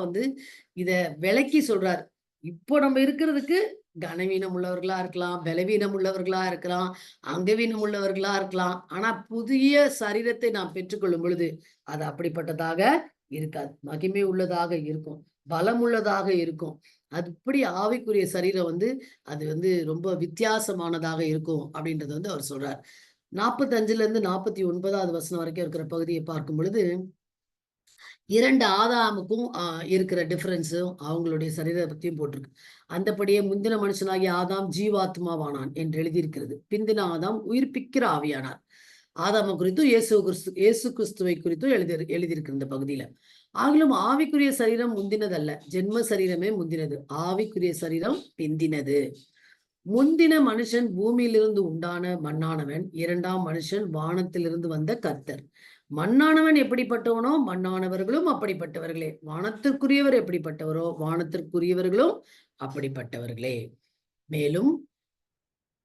இத விளக்கி சொல்றாரு. இப்போ நம்ம இருக்கிறதுக்கு கனவீனம் உள்ளவர்களா இருக்கலாம், பலவீனம் உள்ளவர்களா இருக்கலாம், அங்கவீனம் உள்ளவர்களா இருக்கலாம். ஆனா புதிய சரீரத்தை நாம் பெற்றுக்கொள்ளும் பொழுது அது அப்படிப்பட்டதாக இருக்காது. மகிமை உள்ளதாக இருக்கும், பலம் உள்ளதாக இருக்கும். அது இப்படி ஆவிக்குரிய சரீரம் அது ரொம்ப வித்தியாசமானதாக இருக்கும் அப்படின்றது அவர் சொல்றார். 45ல இருந்து 49வது வசனம் வரைக்கும் இருக்கிற பகுதியை பார்க்கும் பொழுது 2 ஆதாமுக்கும் இருக்கிற டிஃபரன்ஸும் அவங்களுடைய சரீரத்தை பத்தியும் போட்டிருக்கு. அந்தபடியே முந்தின மனுஷனாகிய ஆதாம் ஜீவாத்மாவானான் என்று எழுதியிருக்கிறது. பிந்தின ஆதாம் உயிர்ப்பிக்கிற ஆவியானார். ஆதாம குறித்தும் இயேசு கிறிஸ்துவை குறித்தும் எழுதியிருக்கு இந்த பகுதியில. ஆகிலும் ஆவிக்குரிய சரீரம் முந்தினதல்ல, ஜென்ம சரீரமே முந்தினது. ஆவிக்குரிய சரீரம் பிந்தினது. முந்தின மனுஷன் பூமியிலிருந்து உண்டான மண்ணானவன், 2ஆம் மனுஷன் வானத்திலிருந்து வந்த கர்த்தர். மண்ணானவன் எப்படிப்பட்டவனோ மண்ணானவர்களும் அப்படிப்பட்டவர்களே. வானத்திற்குரியவர் எப்படிப்பட்டவரோ வானத்திற்குரியவர்களும் அப்படிப்பட்டவர்களே. மேலும்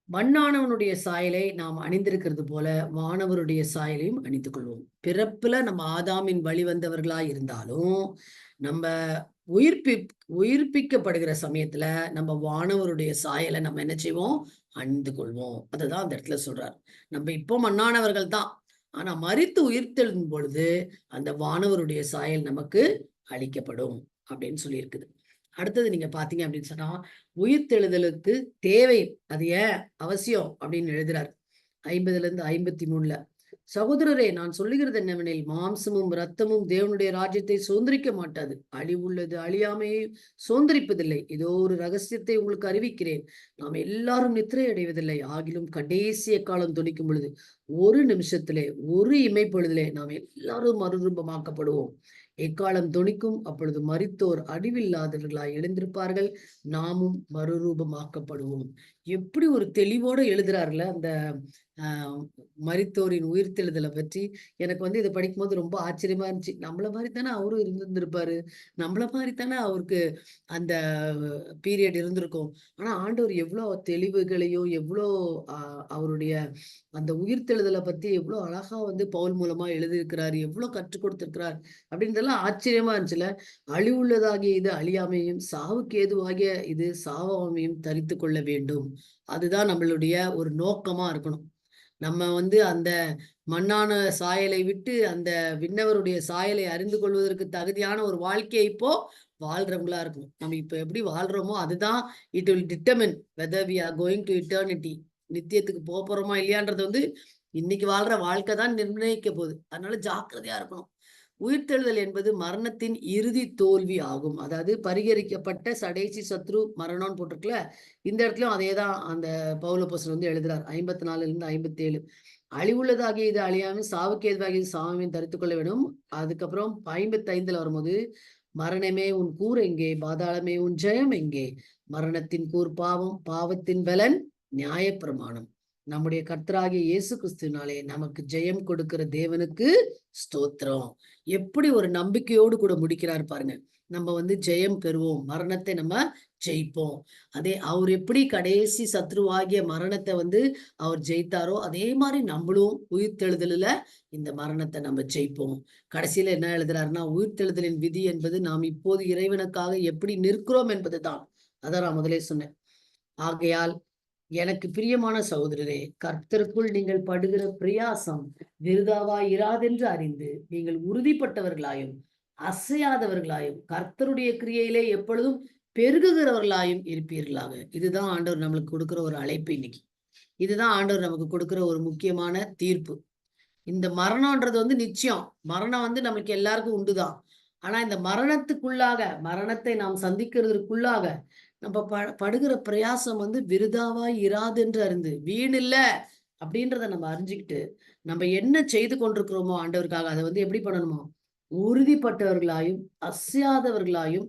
மண்ணானவனுடைய சாயலை நாம் அணிந்திருக்கிறது போல வானவருடைய சாயலையும் அணிந்து கொள்வோம். பிறப்புல நம்ம ஆதாமின் வழி வந்தவர்களா இருந்தாலும் நம்ம உயிர்ப்பிக்கப்படுகிற சமயத்துல நம்ம வானவருடைய சாயலை நம்ம என்ன செய்வோம்? அணிந்து கொள்வோம். அதுதான் அந்த இடத்துல சொல்றார். நம்ம இப்போ மண்ணானவர்கள் தான். ஆனா மரித்து உயிர்த்தெழும் பொழுது அந்த வானவருடைய சாயல் நமக்கு அளிக்கப்படும் அப்படின்னு சொல்லி இருக்குது. அடுத்தது நீங்க பாத்தீங்க அப்படின்னு சொன்னா உயிர்த்தெழுதலுக்கு தேவை, அது ஏன் அவசியம் அப்படின்னு எழுதுறார் 50ல இருந்து 53ல. சகோதரரே, நான் சொல்லுகிறது என்னவெனில், மாம்சமும் இரத்தமும் தேவனுடைய ராஜ்யத்தை சுதந்திரிக்க மாட்டாது. அழிவுள்ளது அழியாமையை சுதந்திரிப்பதில்லை. இதோ ஒரு ரகசியத்தை உங்களுக்கு அறிவிக்கிறேன். நாம் எல்லாரும் நித்திரை அடைவதில்லை. ஆகிலும் கடைசிய காலம் துணிக்கும் பொழுது ஒரு நிமிஷத்திலே, ஒரு இமைப்பொழுதிலே நாம் எல்லாரும் மறுரூபமாக்கப்படுவோம். எக்காலம் துணிக்கும். அப்பொழுது மரித்தோர் அழிவில்லாதவர்களாய் எழுந்திருப்பார்கள், நாமும் மறுரூபமாக்கப்படுவோம். எப்படி ஒரு தெளிவோடு எழுதுறாருல அந்த மரித்தோரின் உயிர்த்தெழுதலை பற்றி. எனக்கு இதை படிக்கும்போது ரொம்ப ஆச்சரியமா இருந்துச்சு. நம்மள மாதிரி தானே அவரும் இருந்திருப்பாரு, நம்மள மாதிரி தானே அவருக்கு அந்த பீரியட் இருந்திருக்கும். ஆனா ஆண்டவர் எவ்வளோ தெளிவுகளையும் எவ்வளோ அவருடைய அந்த உயிர்த்தெழுதலை பத்தி எவ்வளோ அழகா பவுல் மூலமா எழுதியிருக்கிறாரு, எவ்வளவு கற்றுக் கொடுத்திருக்கிறார் அப்படின்றதெல்லாம் ஆச்சரியமா இருந்துச்சுல. அழிவுள்ளதாகிய இது அழியாமையும், சாவுக்கு ஏதுவாகிய இது சாவாமையும் தரித்து கொள்ள வேண்டும். அதுதான் நம்மளுடைய ஒரு நோக்கமா இருக்கணும். நம்ம அந்த மண்ணான சாயலை விட்டு அந்த விண்ணவருடைய சாயலை அறிந்து கொள்வதற்கு தகுதியான ஒரு வாழ்க்கையை இப்போ வாழ்றவங்களா இருக்கணும். நம்ம இப்ப எப்படி வாழ்றோமோ அதுதான் it will determine whether we are going to eternity. நித்தியத்துக்கு போறோமா இல்லையான்றது இன்னைக்கு வாழ்ற வாழ்க்கை தான் நிர்ணயிக்க போகுது. அதனால ஜாக்கிரதையா இருக்கணும். உயிர்த்தெழுதல் என்பது மரணத்தின் இறுதி தோல்வி ஆகும். அதாவது பரிகரிக்கப்பட்ட சடைசி சத்ரு மரணம்னு போட்டிருக்குல்ல, இந்த இடத்துலயும் அதே தான் அந்த பவுலப்போஸ்தலன் வந்து எழுதுறார். 54லிருந்து 57. அழிவுள்ளதாகிய இது அழியாமல் சாவுக்கு ஏதுவாகிய சாவையும் தரித்துக் கொள்ள வேண்டும். அதுக்கப்புறம் 55ல வரும்போது, மரணமே உன் கூர் எங்கே? பாதாளமே உன் ஜெயம் எங்கே? மரணத்தின் கூர் பாவம், பாவத்தின் பலன் நியாயப்பிரமாணம். நம்முடைய கர்த்தராகிய இயேசு கிறிஸ்துவினாலே நமக்கு ஜெயம் கொடுக்கிற தேவனுக்கு ஸ்தோத்திரம். எப்படி ஒரு நம்பிக்கையோடு கூட முடிக்கிறார் பாருங்க. நம்ம வந்து ஜெயம் பெறுவோம், மரணத்தை நம்ம ஜெயிப்போம். அதே அவர் எப்படி கடைசி சத்ருவாகிய மரணத்தை வந்து அவர் ஜெயித்தாரோ அதே மாதிரி நம்மளும் உயிர்த்தெழுதலுல இந்த மரணத்தை நம்ம ஜெயிப்போம். கடைசியில என்ன எழுதுறாருன்னா, உயிர்த்தெழுதலின் விதி என்பது நாம் இப்போது இறைவனுக்காக எப்படி நிற்கிறோம் என்பதுதான். அதான் நான் முதலே சொன்னேன். ஆகையால் எனக்கு பிரியமான சகோதரரே, கர்த்தருக்குள் நீங்கள் படுகிற பிரயாசம் விருதாவாய் இராதென்று அறிந்து நீங்கள் உறுதிப்பட்டவர்களாயும் அசையாதவர்களாயும் கர்த்தருடைய கிரியையிலே எப்பொழுதும் பெருகுகிறவர்களாயும் இருப்பீர்களாக. இதுதான் ஆண்டவர் நம்மளுக்கு கொடுக்கிற ஒரு அழைப்பு இன்னைக்கு. இதுதான் ஆண்டவர் நமக்கு கொடுக்கிற ஒரு முக்கியமான தீர்ப்பு. இந்த மரணம்ன்றது வந்து நிச்சயம். மரணம் வந்து நமக்கு எல்லாருக்கும் உண்டுதான். ஆனா இந்த மரணத்துக்குள்ளாக, மரணத்தை நாம் சந்திக்கிறதுக்குள்ளாக நம்ம படுகிற பிரயாசம் வந்து விருதாவாய் இராதென்று அறிந்து, வீணில்ல அப்படின்றத நம்ம அறிஞ்சுக்கிட்டு, நம்ம என்ன செய்து கொண்டிருக்கிறோமோ ஆண்டவருக்காக, அதை வந்து எப்படி பண்ணணுமோ, உறுதிப்பட்டவர்களாயும் அசையாதவர்களாயும்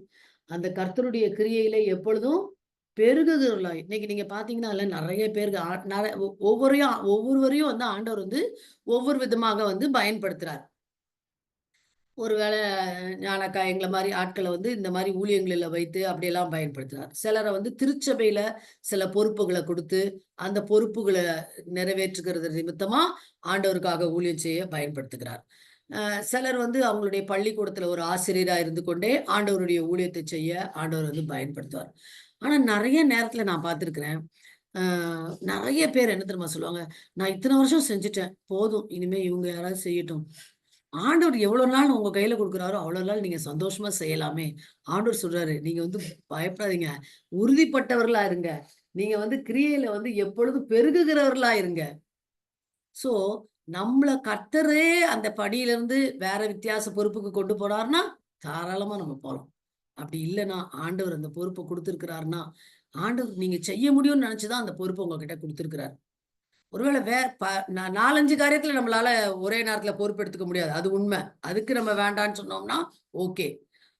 அந்த கர்த்தருடைய கிரியையில எப்பொழுதும் பெருகுகிறவர்களாயும். இன்னைக்கு நீங்க பாத்தீங்கன்னா நிறைய பேருக்கு ஒவ்வொருவரையும் வந்து ஆண்டவர் வந்து ஒவ்வொரு விதமாக வந்து பயன்படுத்துறார். ஒருவேளை ஞானக்கா எங்கள மாரி ஆட்கள வந்து இந்த மாரி ஊழியங்களில வைத்து அப்படியெல்லாம் பயன்படுத்துறார். சிலர வந்து திருச்சபையில சில பொறுப்புகள குடுத்து, அந்த பொறுப்புகள நிறைவேற்றுகிறது நிமித்தமா ஆண்டவருக்காக ஊழியம் செய்ய பயன்படுத்துகிறார். சிலர் வந்து அவங்களுடைய பள்ளிக்கூடத்துல ஒரு ஆசிரியரா இருந்து கொண்டே ஆண்டவருடைய ஊழியத்தை செய்ய ஆண்டவர் வந்து பயன்படுத்துவார். ஆனா நெறைய நேரத்துல நான் பார்த்திருக்கிறேன். அ நெறைய பேர் என்ன தெரியுமா சொல்லுவாங்க? "நான் இத்தன வருஷம் செஞ்சுட்டேன். போதும். இனிமே இவங்க யாராவது செய்யட்டும்." ஆண்டவர் எவ்வளவு நாள் உங்க கையில குடுக்குறாரோ, அவ்வளவு நாள் நீங்க சந்தோஷமா செய்யலாமே. ஆண்டவர் சொல்றாரு, நீங்க வந்து பயப்படாதீங்க. உறுதிப்பட்டவர்களா இருங்க. நீங்க வந்து கிரியையில வந்து எப்பொழுதும் பெருகுகிறவர்களா இருங்க. சோ, நம்மள கர்த்தரே அந்த படியிலிருந்து வேற வித்தியாச பொறுப்புக்கு கொண்டு போறார்னா, தாராளமா நம்ம போலாம். அப்படி இல்லன்னா, ஆண்டவர் அந்த பொறுப்ப குடுத்திருக்கிறார்னா, ஆண்டவர் நீங்க செய்ய முடியும்னு நெனச்சு தான் அந்த பொறுப்ப உங்ககிட்ட குடுத்திருக்கிறார். ஒருவேள வே ப 4, 5 காரியத்துல நம்மளால ஒரே நேரத்துல பொறுப்பெடுத்துக்க முடியாது. அது உண்ம. அதுக்கு நம்ம வேண்டான்னு சொன்னோம்னா, ஓகே.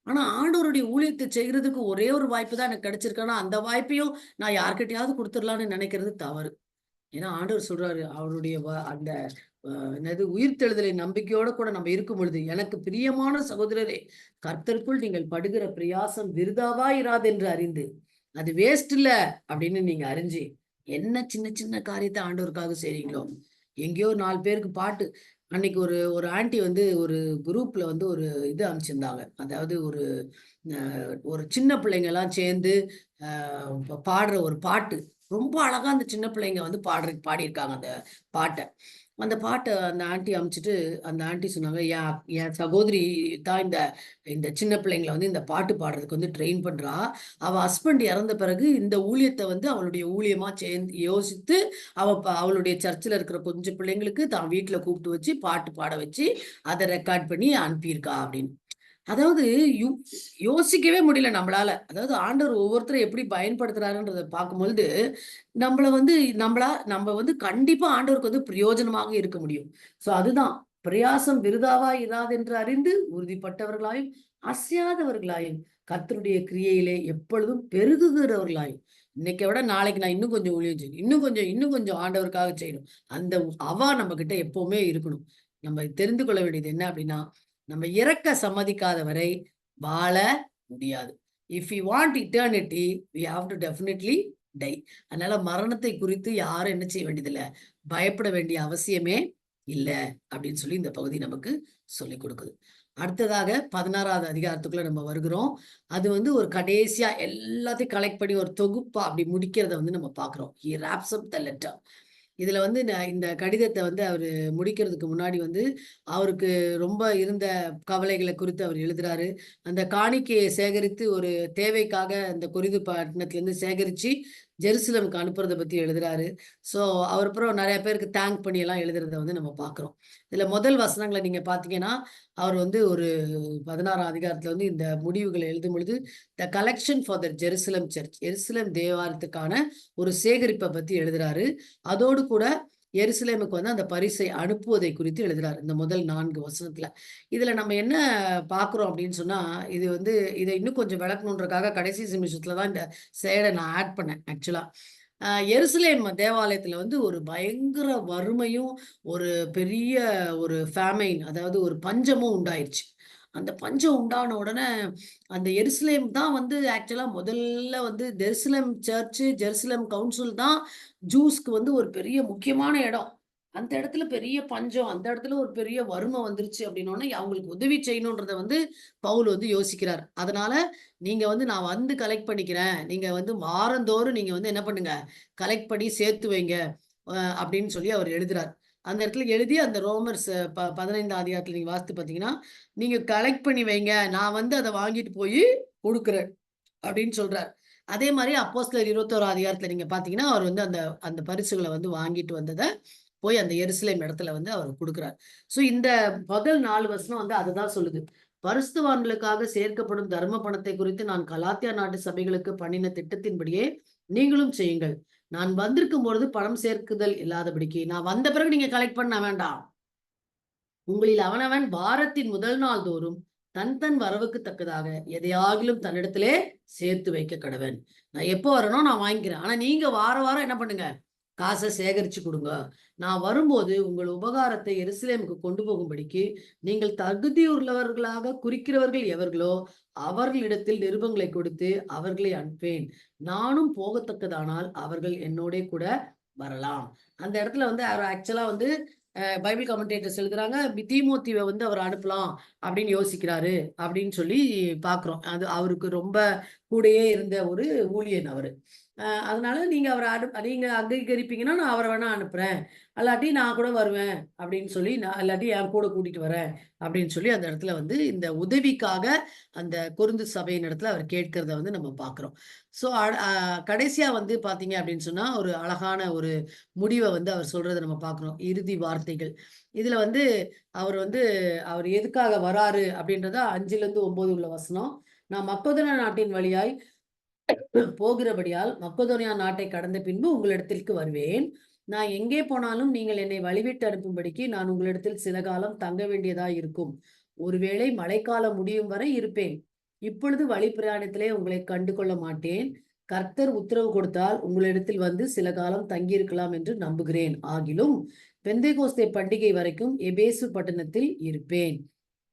ஆனா ஆண்டவருடைய ஊழியத்த செய்றதுக்கு ஒரே ஒரு வாய்ப்பு தான் எனக்கு கிடைச்சிருக்கு. ஆனா அந்த வாய்ப்பையும் நான் யார்கிட்டயாவது குடுத்துறலாம்னு நெனைக்கிறது தவறு. ஏன்னா ஆண்டவர் சொல்றாரு, அவருடைய அந்த என்னது உயிர்த்தெழுதலின் நம்பிக்கையோட கூட நம்ம இருக்கும் பொழுது, எனக்கு பிரியமான சகோதரரே, கர்த்தருக்குள் நீங்கள் படுகிற பிரயாசம் விருதாவா இராதென்று அறிந்து, அது வேஸ்ட் இல்ல அப்படின்னு நீங்க அறிஞ்சு, என்ன சின்ன சின்ன காரியத்த ஆண்டவருக்காக செய்றீங்களோ, எங்கேயோ 4 பேருக்கு பாட்டு அன்னைக்கு ஒரு ஒரு ஆன்டி வந்து ஒரு குரூப்ல வந்து ஒரு இது அனுப்பிச்சிருந்தாங்க. அதாவது ஒரு சின்ன பிள்ளைங்கலாம் சேர்ந்து அ பாடுற ஒரு பாட்டு. ரொம்ப அழகா அந்த சின்ன பிள்ளைங்க வந்து பாடியிருக்காங்க அந்த பாட்ட. அந்த பாட்ட அந்த ஆன்டி அனுப்பிச்சுட்டு, அந்த ஆன்டி சொன்னாங்க, "என் என் சகோதரி தான் இந்த இந்த சின்ன பிள்ளைங்கள வந்து இந்த பாட்டு பாடுறதுக்கு வந்து ட்ரெயின் பண்றா. அவ ஹஸ்பண்ட் இறந்த பிறகு இந்த ஊழியத்த வந்து அவளுடைய ஊழியமா யோசித்து, அவளுடைய சர்ச்சில இருக்கிற கொஞ்சம் பிள்ளைங்களுக்கு தான் வீட்ல கூப்பிட்டு வச்சு, பாட்டு பாட வச்சு, அத ரெக்கார்ட் பண்ணி அனுப்பியிருக்கா" அப்படின்னு. அதாவது யு யோசிக்கவே முடியல நம்மளால. அதாவது ஆண்டவர் ஒவ்வொருத்தரும் எப்படி பயன்படுத்துறாருன்றத பார்க்கும்பொழுது, நம்மள வந்து நம்ம வந்து கண்டிப்பா ஆண்டவருக்கு வந்து பிரயோஜனமாக இருக்க முடியும். ஸோ அதுதான் பிரயாசம் விருதாவா இராதென்று அறிந்து உறுதிப்பட்டவர்களாயும், அசையாதவர்களாயும், கர்த்தருடைய கிரியையிலே எப்பொழுதும் பெருகுகிறவர்களாயும், இன்னைக்க விட நாளைக்கு நான் இன்னும் கொஞ்சம் ஊழியம் செய்யணும். இன்னும் கொஞ்சம் ஆண்டவருக்காக செய்யணும். அந்த நம்மகிட்ட எப்பவுமே இருக்கணும். நம்ம தெரிந்து கொள்ள வேண்டியது என்ன அப்படின்னா, நம்ம இறக்க சம்மதிக்காத வரை வாழ முடியாது. If you want eternity, we have to definitely die. அதனால மரணத்தை குறித்து யாரும் என்ன செய்ய வேண்டியதில்ல, பயப்பட வேண்டிய அவசியமே இல்ல அப்படின்னு சொல்லி இந்த பகுதி நமக்கு சொல்லிக் கொடுக்குது. அடுத்ததாக 16வது அதிகாரத்துக்குள்ள நம்ம வருகிறோம். அது வந்து ஒரு கடைசியா எல்லாத்தையும் கலெக்ட் பண்ணி ஒரு தொகுப்பா அப்படி முடிக்கிறத வந்து நம்ம பார்க்கிறோம். He robs up the letter. இதுல வந்து இந்த கடிதத்த வந்து அவரு முடிக்கிறதுக்கு முன்னாடி வந்து, அவருக்கு ரொம்ப இருந்த கவலைகள குறித்து அவர் எழுதுறாரு. அந்த காணிக்கைய சேகரித்து ஒரு தேவைக்காக அந்த கொரிது பட்டணத்திலருந்து சேகரிச்சு, ஜெருசலேமுக்கு அனுப்புறத பத்தி எழுதுறாரு. ஸோ அவர் அப்புறம் நெறைய பேருக்கு தேங்க் பண்ணி எல்லாம் எழுதுறத வந்து நம்ம பார்க்குறோம். இதுல முதல் வசனங்கள நீங்க பார்த்தீங்கன்னா, அவர் வந்து ஒரு 16ஆம் அதிகாரத்துல வந்து இந்த முடிவுகள எழுதும் பொழுது, the collection for the Jerusalem church, எருசலேம் தேவாலயத்துக்கான ஒரு சேகரிப்ப பத்தி எழுதுறாரு. அதோடு கூட எருசலேமுக்கு வந்து அந்த பரிசை அனுப்புவதை குறித்து எழுதுறாரு. இந்த முதல் 4 வசனத்துல. இதுல நம்ம என்ன பார்க்குறோம் அப்படின்னு சொன்னா, இது வந்து இத இன்னும் கொஞ்சம் விளக்கணுன்றக்காக கடைசி நிமிஷத்துல தான் இந்த செயல நான் ஆட் பண்ணேன் ஆக்சுவலா. எருசலேம் தேவாலயத்துல வந்து ஒரு பயங்கர வறுமையும், ஒரு பெரிய ஒரு ஃபேமைன், அதாவது ஒரு பஞ்சமும் உண்டாயிருச்சு. அந்த பஞ்சம் உண்டான உடனே, அந்த எருசலேம் தான் வந்து ஆக்சுவலா முதல்ல வந்து ஜெருசலேம் சர்ச்சு, ஜெருசலேம் கவுன்சில் தான் ஜூஸ்க்கு வந்து ஒரு பெரிய முக்கியமான இடம். அந்த இடத்துல பெரிய பஞ்சம், அந்த இடத்துல ஒரு பெரிய வறுமை வந்துருச்சு அப்படின்னோனே, அவங்களுக்கு உதவி செய்யணுன்றத வந்து பவுல் வந்து யோசிக்கிறார். அதனால நீங்க வந்து நான் வந்து கலெக்ட் பண்ணிக்கிறேன். நீங்க வந்து வாரந்தோறும் நீங்க வந்து என்ன பண்ணுங்க, கலெக்ட் பண்ணி சேர்த்து வைங்க. அப்படின்னு சொல்லி அவர் எழுதுறார். அந்த இடத்துல எழுதி அந்த ரோமர்ஸ் 15ஆம் அதிகாரத்துல நீங்க வாசித்து பார்த்தீங்கன்னா, நீங்க கலெக்ட் பண்ணி வைங்க. நான் வந்து அத வாங்கிட்டு போயி குடுக்குறேன் அப்படின்னு சொல்றார். அதே மாரி அப்போஸ்தலர் 21ஆம் அதிகாரத்துல நீங்க பார்த்தீங்கன்னா, அவர் வந்து அந்த அந்த பரிசுகள வந்து வாங்கிட்டு வந்தத போய் அந்த எருசலேம் இடத்துல வந்து அவர் குடுக்குறார். ஸோ இந்த முதல் 4 வசனம் வந்து அததான் சொல்லுது. பரிசுத்தவான்களுக்காக சேர்க்கப்படும் தர்ம பணத்தை குறித்து நான் கலாத்தியா நாட்டு சபைகளுக்கு பண்ணின திட்டத்தின்படியே நீங்களும் செய்யுங்கள். நான் வந்திருக்கும் பொழுது பணம் சேர்க்குதல் இல்லாதபடிக்கு, நான் வந்த பிறகு நீங்க கலெக்ட் பண்ண வேண்டாம். உங்களில் அவனவன் வாரத்தின் முதல் நாள் தோறும் தன் தன் வரவுக்கு தக்கதாக எதையாகிலும் தன்னிடத்திலே சேர்த்து வைக்க கடவன். நான் எப்போ வரனோ நான் வாங்கிக்கிறேன். ஆனா நீங்க வார வாரம் என்ன பண்ணுங்க? காச சேகரிச்சு குடுங்க. நான் வரும்போது உங்கள் உபகாரத்தை எருசலேமுக்கு கொண்டு போகும்படிக்கு, நீங்கள் தகுதியுள்ளவர்களாக குறிக்கிறவர்கள் எவர்களோ, அவர்களிடத்தில் நிருபங்களை கொடுத்து அவர்களை அனுப்பேன். நானும் போகத்தக்கதானால் அவர்கள் என்னோடே கூட வரலாம். அந்த இடத்துல வந்து அவர் ஆக்சுவலா வந்து பைபிள் கமெண்டேட்டர்ஸ் எழுதுறாங்க, தீமோத்தேயுவ வந்து அவர் அனுப்பலாம் அப்படின்னு யோசிக்கிறாரு அப்படின்னு சொல்லி பார்க்குறோம். அது அவருக்கு ரொம்ப கூடயே இருந்த ஒரு ஊழியன் அவரு. அதனால நீங்க அவர நீங்க அங்கீகரிப்பீங்கன்னா, நான் அவர வேணா அனுப்புறேன். அல்லாட்டி நான் கூட வருவேன் அப்படின்னு சொல்லி, நான் இல்லாட்டி என் கூட கூட்டிட்டு வரேன் அப்படின்னு சொல்லி அந்த இடத்துல வந்து இந்த உதவிக்காக அந்த கொரிந்து சபையின் இடத்துல அவர் கேட்கிறத வந்து நம்ம பார்க்கிறோம். ஸோ கடைசியா வந்து பார்த்தீங்க அப்படின்னு சொன்னா, ஒரு அழகான ஒரு முடிவ வந்து அவர் சொல்றத நம்ம பார்க்கிறோம். இறுதி வார்த்தைகள். இதுல வந்து அவர் வந்து அவர் எதுக்காக வராரு அப்படின்றத 5லிருந்து 9 உள்ள வசனம். நான் மக்கெதோனியா நாட்டின் வழியாய் போகிறபடியால் மக்கெதோனியா நாட்டை கடந்த பின்பு உங்களிடத்திற்கு வருவேன். நான் எங்கே போனாலும் நீங்கள் என்னை வழிவிட்டு அனுப்பும்படிக்கு நான் உங்களிடத்தில் சில காலம் தங்க வேண்டியதாய் இருக்கும். ஒருவேளை மழைக்காலம் முடியும் வரை இருப்பேன். இப்பொழுது வழி பிரயாணத்திலே உங்களை கண்டு கொள்ள மாட்டேன். கர்த்தர் உத்தரவு கொடுத்தால் உங்களிடத்தில் வந்து சில காலம் தங்கியிருக்கலாம் என்று நம்புகிறேன். ஆகிலும் பெந்தேகோஸ்தே பண்டிகை வரைக்கும் எபேசு பட்டணத்தில் இருப்பேன்.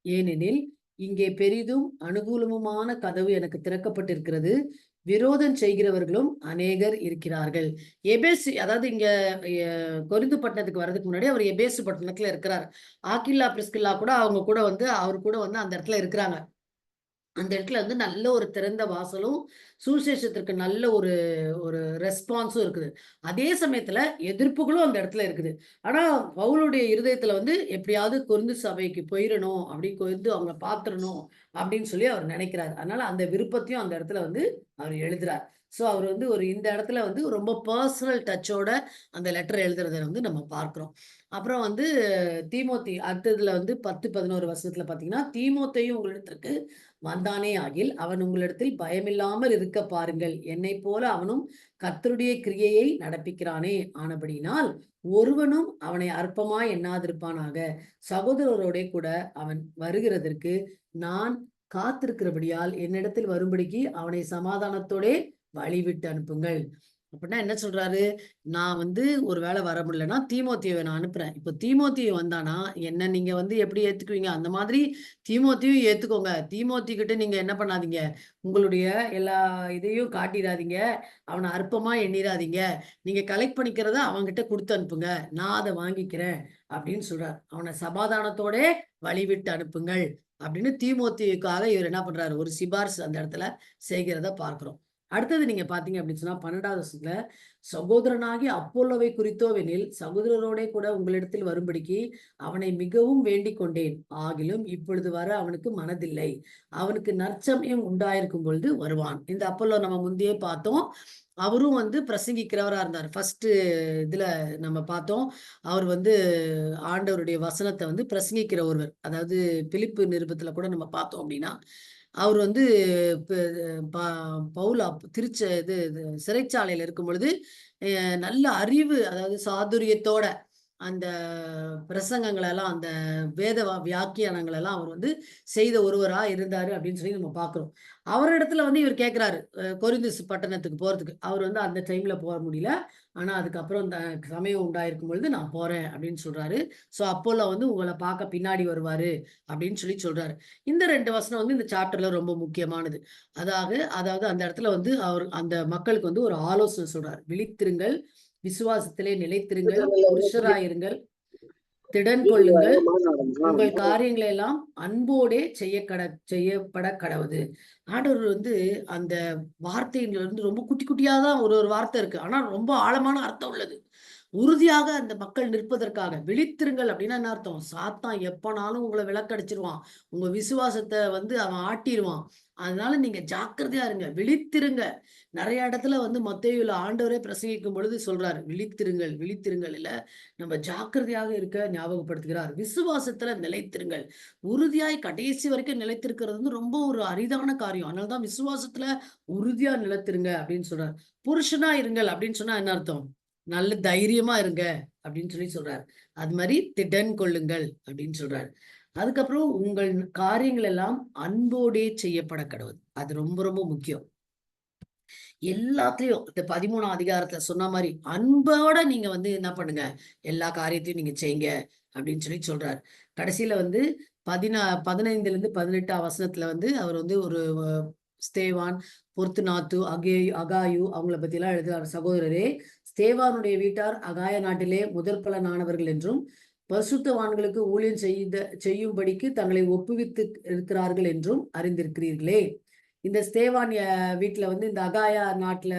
ஏனெனில் இங்கே பெரிதும் அனுகூலமுமான கதவு எனக்கு திறக்கப்பட்டிருக்கிறது. விரோதம் செய்கிறவர்களும் அநேகர் இருக்கிறார்கள். எபேசு அதாவது இங்க கொரிந்து பட்டணத்துக்கு வர்றதுக்கு முன்னாடி அவர் எபேசு பட்டணத்துல இருக்கிறார். ஆக்கில்லா, பிரிஸ்கில்லா கூட அவங்க கூட வந்து அவர் கூட வந்து அந்த இடத்துல இருக்கிறாங்க. அந்த இடத்துல வந்து நல்ல ஒரு திறந்த வாசலும், சுவிசேஷத்திற்கு நல்ல ஒரு ஒரு ரெஸ்பான்ஸும் இருக்குது. அதே சமயத்துல எதிர்ப்புகளும் அந்த இடத்துல இருக்குது. ஆனா, பவுலுடைய இருதயத்துல வந்து எப்படியாவது கொரிந்து சபைக்கு போயிறணும், அப்படி வந்து அவங்கள பாத்துறணும் அப்படின்னு சொல்லி அவர் நினைக்கிறார். அதனால அந்த விருப்பத்தையும் அந்த இடத்துல வந்து அவர் எழுதுறார். ஸோ அவர் வந்து ஒரு இந்த இடத்துல வந்து ரொம்ப பர்சனல் டச்சோட அந்த லெட்டர் எழுதுறத வந்து நம்ம பார்க்கிறோம். அப்புறம் வந்து தீமோத்தி அடுத்ததுல வந்து 10, 11 வசனத்துல பார்த்தீங்கன்னா, தீமோத்தேயும் உங்களிடத்திற்கு வந்தானே ஆகில் அவன் உங்களிடத்தில் பயமில்லாமல் இருக்க பாருங்கள். என்னைப் போல அவனும் கர்த்தருடைய கிரியையை நடப்பிக்கிறானே ஆனபடியினால் ஒருவனும் அவனை அற்பமாய் எண்ணாதிருப்பானாக. சகோதரரோடே கூட அவன் வருகிறதற்கு நான் காத்திருக்கிறபடியால் என்னிடத்தில் வரும்படிக்கு அவனை சமாதானத்தோடே வழிவிட்டு அனுப்புங்கள். அப்படின்னா என்ன சொல்றாரு? நான் வந்து ஒரு வேளை வர முடியலன்னா, தீமோத்தேயுவ நான் அனுப்புறேன். இப்ப தீமோத்தேயு வந்தானா, என்ன நீங்க வந்து எப்படி ஏத்துக்குவீங்க? அந்த மாதிரி தீமோத்தேயும் ஏத்துக்கோங்க. தீமோத்தேயுகிட்ட நீங்க என்ன பண்ணாதீங்க, உங்களுடைய எல்லா இதையும் காட்டிறாதீங்க. அவன அற்பமா எண்ணிறாதீங்க. நீங்க கலெக்ட் பண்ணிக்கிறத அவன்கிட்ட குடுத்து அனுப்புங்க. நான் அத வாங்கிக்கிறேன் அப்படின்னு சொல்றார். அவன சமாதானத்தோடே வழிவிட்டு அனுப்புங்கள் அப்படின்னு தீமோத்தேயுக்காக இவர் என்ன பண்றாரு? ஒரு சிபாரிசு அந்த இடத்துல செய்கிறத பார்க்கிறோம். அடுத்தது நீங்க பாத்தீங்க அப்படின்னு சொன்னா 12வது வசனத்துல, சகோதரனாகி அப்போலோவை குறித்தோவெனில் சகோதரரோடே கூட உங்களிடத்தில் வரும்படிக்கு அவனை மிகவும் வேண்டிக் கொண்டேன். ஆகிலும் இப்பொழுது வர அவனுக்கு மனதில்லை. அவனுக்கு நற்சமயம் உண்டாயிருக்கும் பொழுது வருவான். இந்த அப்போலோ நம்ம முந்தையே பார்த்தோம். அவரும் வந்து பிரசங்கிக்கிறவரா இருந்தார். ஃபர்ஸ்ட் இதுல நம்ம பார்த்தோம். அவர் வந்து ஆண்டவருடைய வசனத்தை வந்து பிரசங்கிக்கிற ஒருவர். அதாவது பிலிப்பு நிருபத்துல கூட நம்ம பார்த்தோம் அப்படின்னா, அவர் வந்து பவுல் இது சிறைச்சாலையில இருக்கும் பொழுது நல்ல அறிவு, அதாவது சாதுரியத்தோட அந்த பிரசங்கங்கள் எல்லாம், அந்த வேத வியாக்கியானங்கள் எல்லாம் அவர் வந்து செய்த ஒருவரா இருந்தாரு அப்படின்னு சொல்லி நம்ம பார்க்கிறோம். அவரிடத்துல வந்து இவர் கேட்கிறாரு, கொரிந்துஸ் பட்டணத்துக்கு போறதுக்கு. அவர் வந்து அந்த டைம்ல போக முடியல. ஆனா அதுக்கப்புறம் இந்த சமயம் உண்டாயிருக்கும் பொழுது நான் போறேன் அப்படின்னு சொல்றாரு. சோ அப்போலோ வந்து உங்களை பார்க்க பின்னாடி வருவாரு அப்படின்னு சொல்லி சொல்றாரு. இந்த 2 வசனம் வந்து இந்த சாப்டர்ல ரொம்ப முக்கியமானது. அதாவது அந்த இடத்துல வந்து அவர் அந்த மக்களுக்கு வந்து ஒரு ஆலோசனை சொல்றாரு. விழித்திருங்கள், விசுவாசத்திலே நிலைத்திருங்கள், புருஷராயிருங்கள், திடன் கொள்ளுங்கள், உங்கள் காரியங்களை எல்லாம் அன்போடே செய்யப்பட கடவுது. ஆண்டவர் வந்து அந்த வார்த்தையில இருந்து ரொம்ப குட்டி குட்டியா தான் ஒரு ஒரு வார்த்தை இருக்கு. ஆனா ரொம்ப ஆழமான அர்த்தம் உள்ளது. உறுதியாக அந்த மக்கள் நிற்பதற்காக விழித்திருங்கள் அப்படின்னா என்ன அர்த்தம்? சாத்தான் எப்பனாலும் உங்களை விளக்கடிச்சிருவான். உங்க விசுவாசத்தை வந்து அவன் ஆட்டிருவான். அதனால நீங்க ஜாக்கிரதையா இருங்க, விழித்திருங்க. நிறைய இடத்துல வந்து மத்தேயுல ஆண்டவரே பிரசங்கிக்கும் பொழுது சொல்றாரு, விழித்திருங்கள், விழித்திருங்கள் இல்ல, நம்ம ஜாக்கிரதையாக இருக்க ஞாபகப்படுத்துகிறார். விசுவாசத்துல நிலைத்திருங்கள். உறுதியாய் கடைசி வரைக்கும் நிலைத்திருக்கிறது வந்து ரொம்ப ஒரு அரிதான காரியம். அதனாலதான் விசுவாசத்துல உறுதியா நிலைத்திருங்க அப்படின்னு சொல்றாரு. புருஷனா இருங்கள் அப்படின்னு சொன்னா என்ன அர்த்தம்? நல்ல தைரியமா இருங்க அப்படின்னு சொல்லி சொல்றாரு. அது மாதிரி திடன் கொள்ளுங்கள் அப்படின்னு சொல்றாரு. அதுக்கப்புறம் உங்கள் காரியங்கள் எல்லாம் அன்போடே செய்யப்பட கடவுள். அது ரொம்ப ரொம்ப முக்கியம். எல்லாத்துலயும் இந்த 13ஆம் அதிகாரத்துல சொன்ன மாதிரி அன்போட நீங்க வந்து என்ன பண்ணுங்க, எல்லா காரியத்தையும் நீங்க செய்யுங்க அப்படின்னு சொல்லி சொல்றாரு. கடைசியில வந்து 15ல இருந்து 18ஆம் வசனத்துல வந்து அவர் வந்து ஒரு ஸ்தேவான், பொர்த்துனாத்து, அகாயு அவங்கள பத்தி எல்லாம் எழுதுறாரு. சகோதரரே, ஸ்தேவானுடைய வீட்டார் அகாய நாட்டிலே முதற் பலனானவர்கள் என்றும் பரிசுத்தவான்களுக்கு ஊழியம் செய்யும்படிக்கு தங்களை ஒப்புவித்து இருக்கிறார்கள் என்றும் அறிந்திருக்கிறீர்களே. இந்த ஸ்தேவான் வீட்டுல வந்து இந்த அகாயா நாட்டுல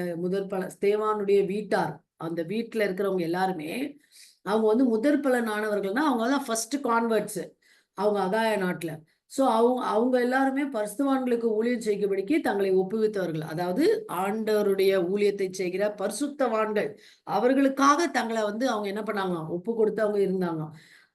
ஸ்தேவானுடைய வீட்டார், அந்த வீட்டுல இருக்கிறவங்க எல்லாருமே அவங்க வந்து முதற் பலனானவர்கள்னா அவங்க தான் ஃபர்ஸ்ட் கான்வெர்ட்ஸ் அவங்க அகாய நாட்டுல. சோ அவங்க எல்லாருமே பரிசுத்தவான்களுக்கு ஊழியம் செய்யும்படிக்கு தங்களை ஒப்புவித்தவர்கள். அதாவது ஆண்டவருடைய ஊழியத்தை செய்கிற பரிசுத்தவான்கள், அவர்களுக்காக தங்களை வந்து அவங்க என்ன பண்ணாங்களாம், ஒப்பு கொடுத்து அவங்க இருந்தாங்க.